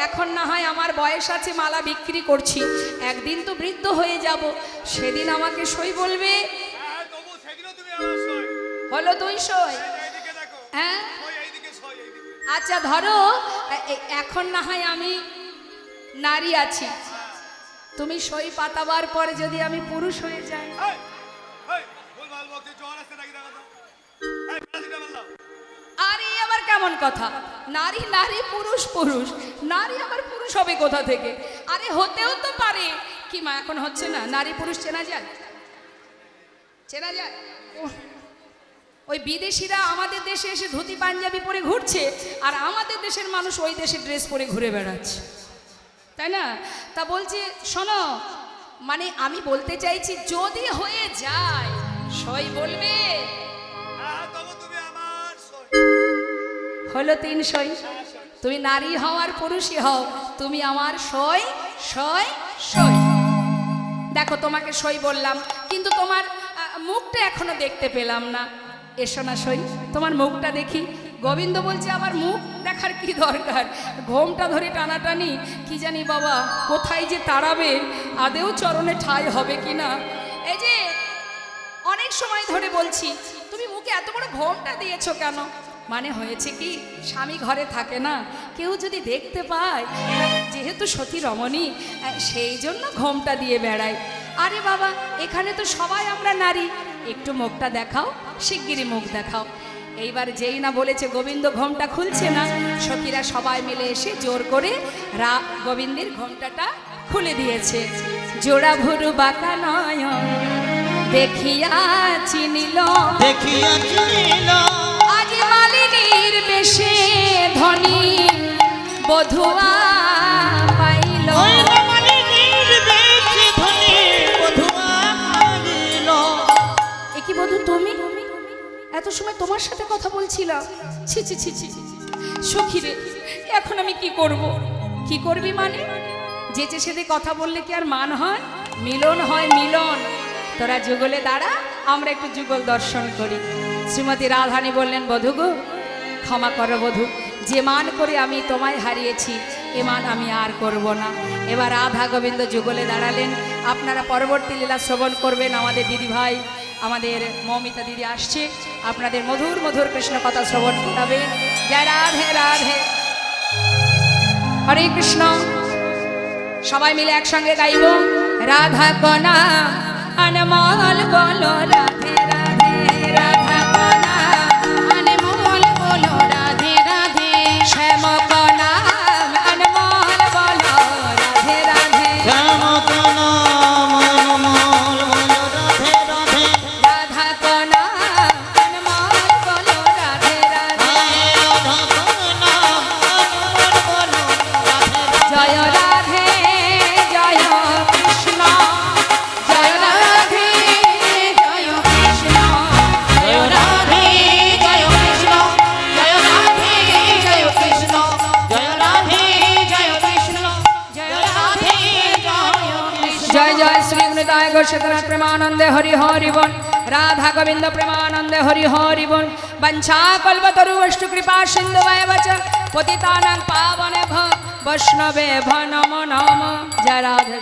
এখন না হয় আমার বয়স আছে মালা বিক্রি করছি একদিন তো বৃদ্ধ হয়ে যাব সেদিন আমাকে সই বলবে হলো 200 হ্যাঁ আচ্ছা ধরো এখন না হয় আমি নারী আছি তুমি সই পাতাবার পরে যদি আমি পুরুষ হয়ে যাই আরে আবার কেমন কথা? নারী নারী, পুরুষ পুরুষ, নারী আবার পুরুষ হবে কোথা থেকে? আরে হতেও তো পারে। কি মা এখন হচ্ছে না? নারী পুরুষ চেনা যায়? চেনা যায়? ওহ, ওই বিদেশিরা আমাদের দেশে এসে ধুতি পাঞ্জাবি পরে ঘুরছে, আর আমাদের দেশের মানুষ ওই দেশে ড্রেস পরে ঘুরে বেড়াচ্ছে, তাই না? তা বলছি শোনো, মানে আমি বলতে চাইছি যদি হয়ে যায়, সই বলবে হলো 3 সই। তুমি নারী হও আর পুরুষই হও, তুমি আমার সই সই সই। দেখো তোমাকে সই বললাম, কিন্তু তোমার মুখটা এখনো দেখতে পেলাম না। এসো না সই, তোমার মুখটা দেখি। গোবিন্দ বলছে আবার মুখ দেখার কি দরকার, ঘোমটা ধরে টানাটানি কি জানি বাবা কোথায় যে তাড়াবে, আদেও চরণে ঠাঁই হবে কি না। এই যে অনেক সময় ধরে বলছি তুমি মুখে এত বড় ঘোমটা দিয়েছো কেন? মানে হয়েছে কি, স্বামী ঘরে থাকে না, কেউ যদি দেখতে পায়, যেহেতু সতী রমণী সেই জন্য ঘোমটা দিয়ে বেড়ায়। আরে বাবা এখানে তো সবাই আমরা নারী, একটু মুখটা দেখাও, শিগগিরই মুখ দেখাও। এইবার যেই না বলেছে গোবিন্দ ঘোমটা খুলছে না, সখীরা সবাই মিলে এসে জোর করে গোবিন্দের ঘোমটাটা খুলে দিয়েছে। জোড়া ভুরু বাঁকা নয়ন দেখিয়া চিনিল, দেখিয়া চিনিল আজ মালিনীর বেশে ধনী বধুয়া পাইল। এ কি বধূ তুমি? এত সময় তোমার সাথে কথা বলছিলাম। ছি ছি ছি ছি, সখী রে, এখন আমি কি করব? কি করবি মানে? যেচে সেদে কথা বললে কি আর মান হয়? মিলন হয় মিলন। তোরা যুগলে দাঁড়া, আমরা একটু যুগল দর্শন করি। শ্রীমতী রাধানী বললেন, বধূ গো ক্ষমা করো বধূ, যে মান করে আমি তোমায় হারিয়েছি এ মান আমি আর করব না। এবার রাধা গোবিন্দ যুগলে দাঁড়ালেন। আপনারা পরবর্তী লীলা শ্রবণ করবেন। আমাদের দিদি ভাই, আমাদের মৌমিতা দিদি আসছে, আপনাদের মধুর মধুর কৃষ্ণ কথা শ্রবণ করাবে। জয় রাধে রাধে, হরে কৃষ্ণ। সবাই মিলে একসঙ্গে গাইব। রাধা কনা অনমল বলো রাধে রাধে, রাধা কনা অনমোল বলো রাধে রাধে, শ্যাম কনা অনমল বলো রাধে রাধে, রাধা কনা অনমল বলো রাধে রাধে। জয় রাধে জয় কৃষ্ণ, জয় রাধে জয় কৃষ্ণ, জয় রাধে জয় কৃষ্ণ, জয় রাধে জয় কৃষ্ণ, জয় রাধে জয় কৃষ্ণ, জয় রাধে জয় কৃষ্ণ। জয় জয় শ্রী গুণিতায় গোস্বতনাথ প্রেমানন্দে হরি হরি বল। রাধা গোবিন্দ প্রেমানন্দে হরি হরি বল। বঞ্ছা কল্পতরু বৈষ্ণু কৃপা সিন্ধু বচ পতিতানাং পাবনে ভো বৈষ্ণবে ভো নমো নমঃ। জয় রাধে।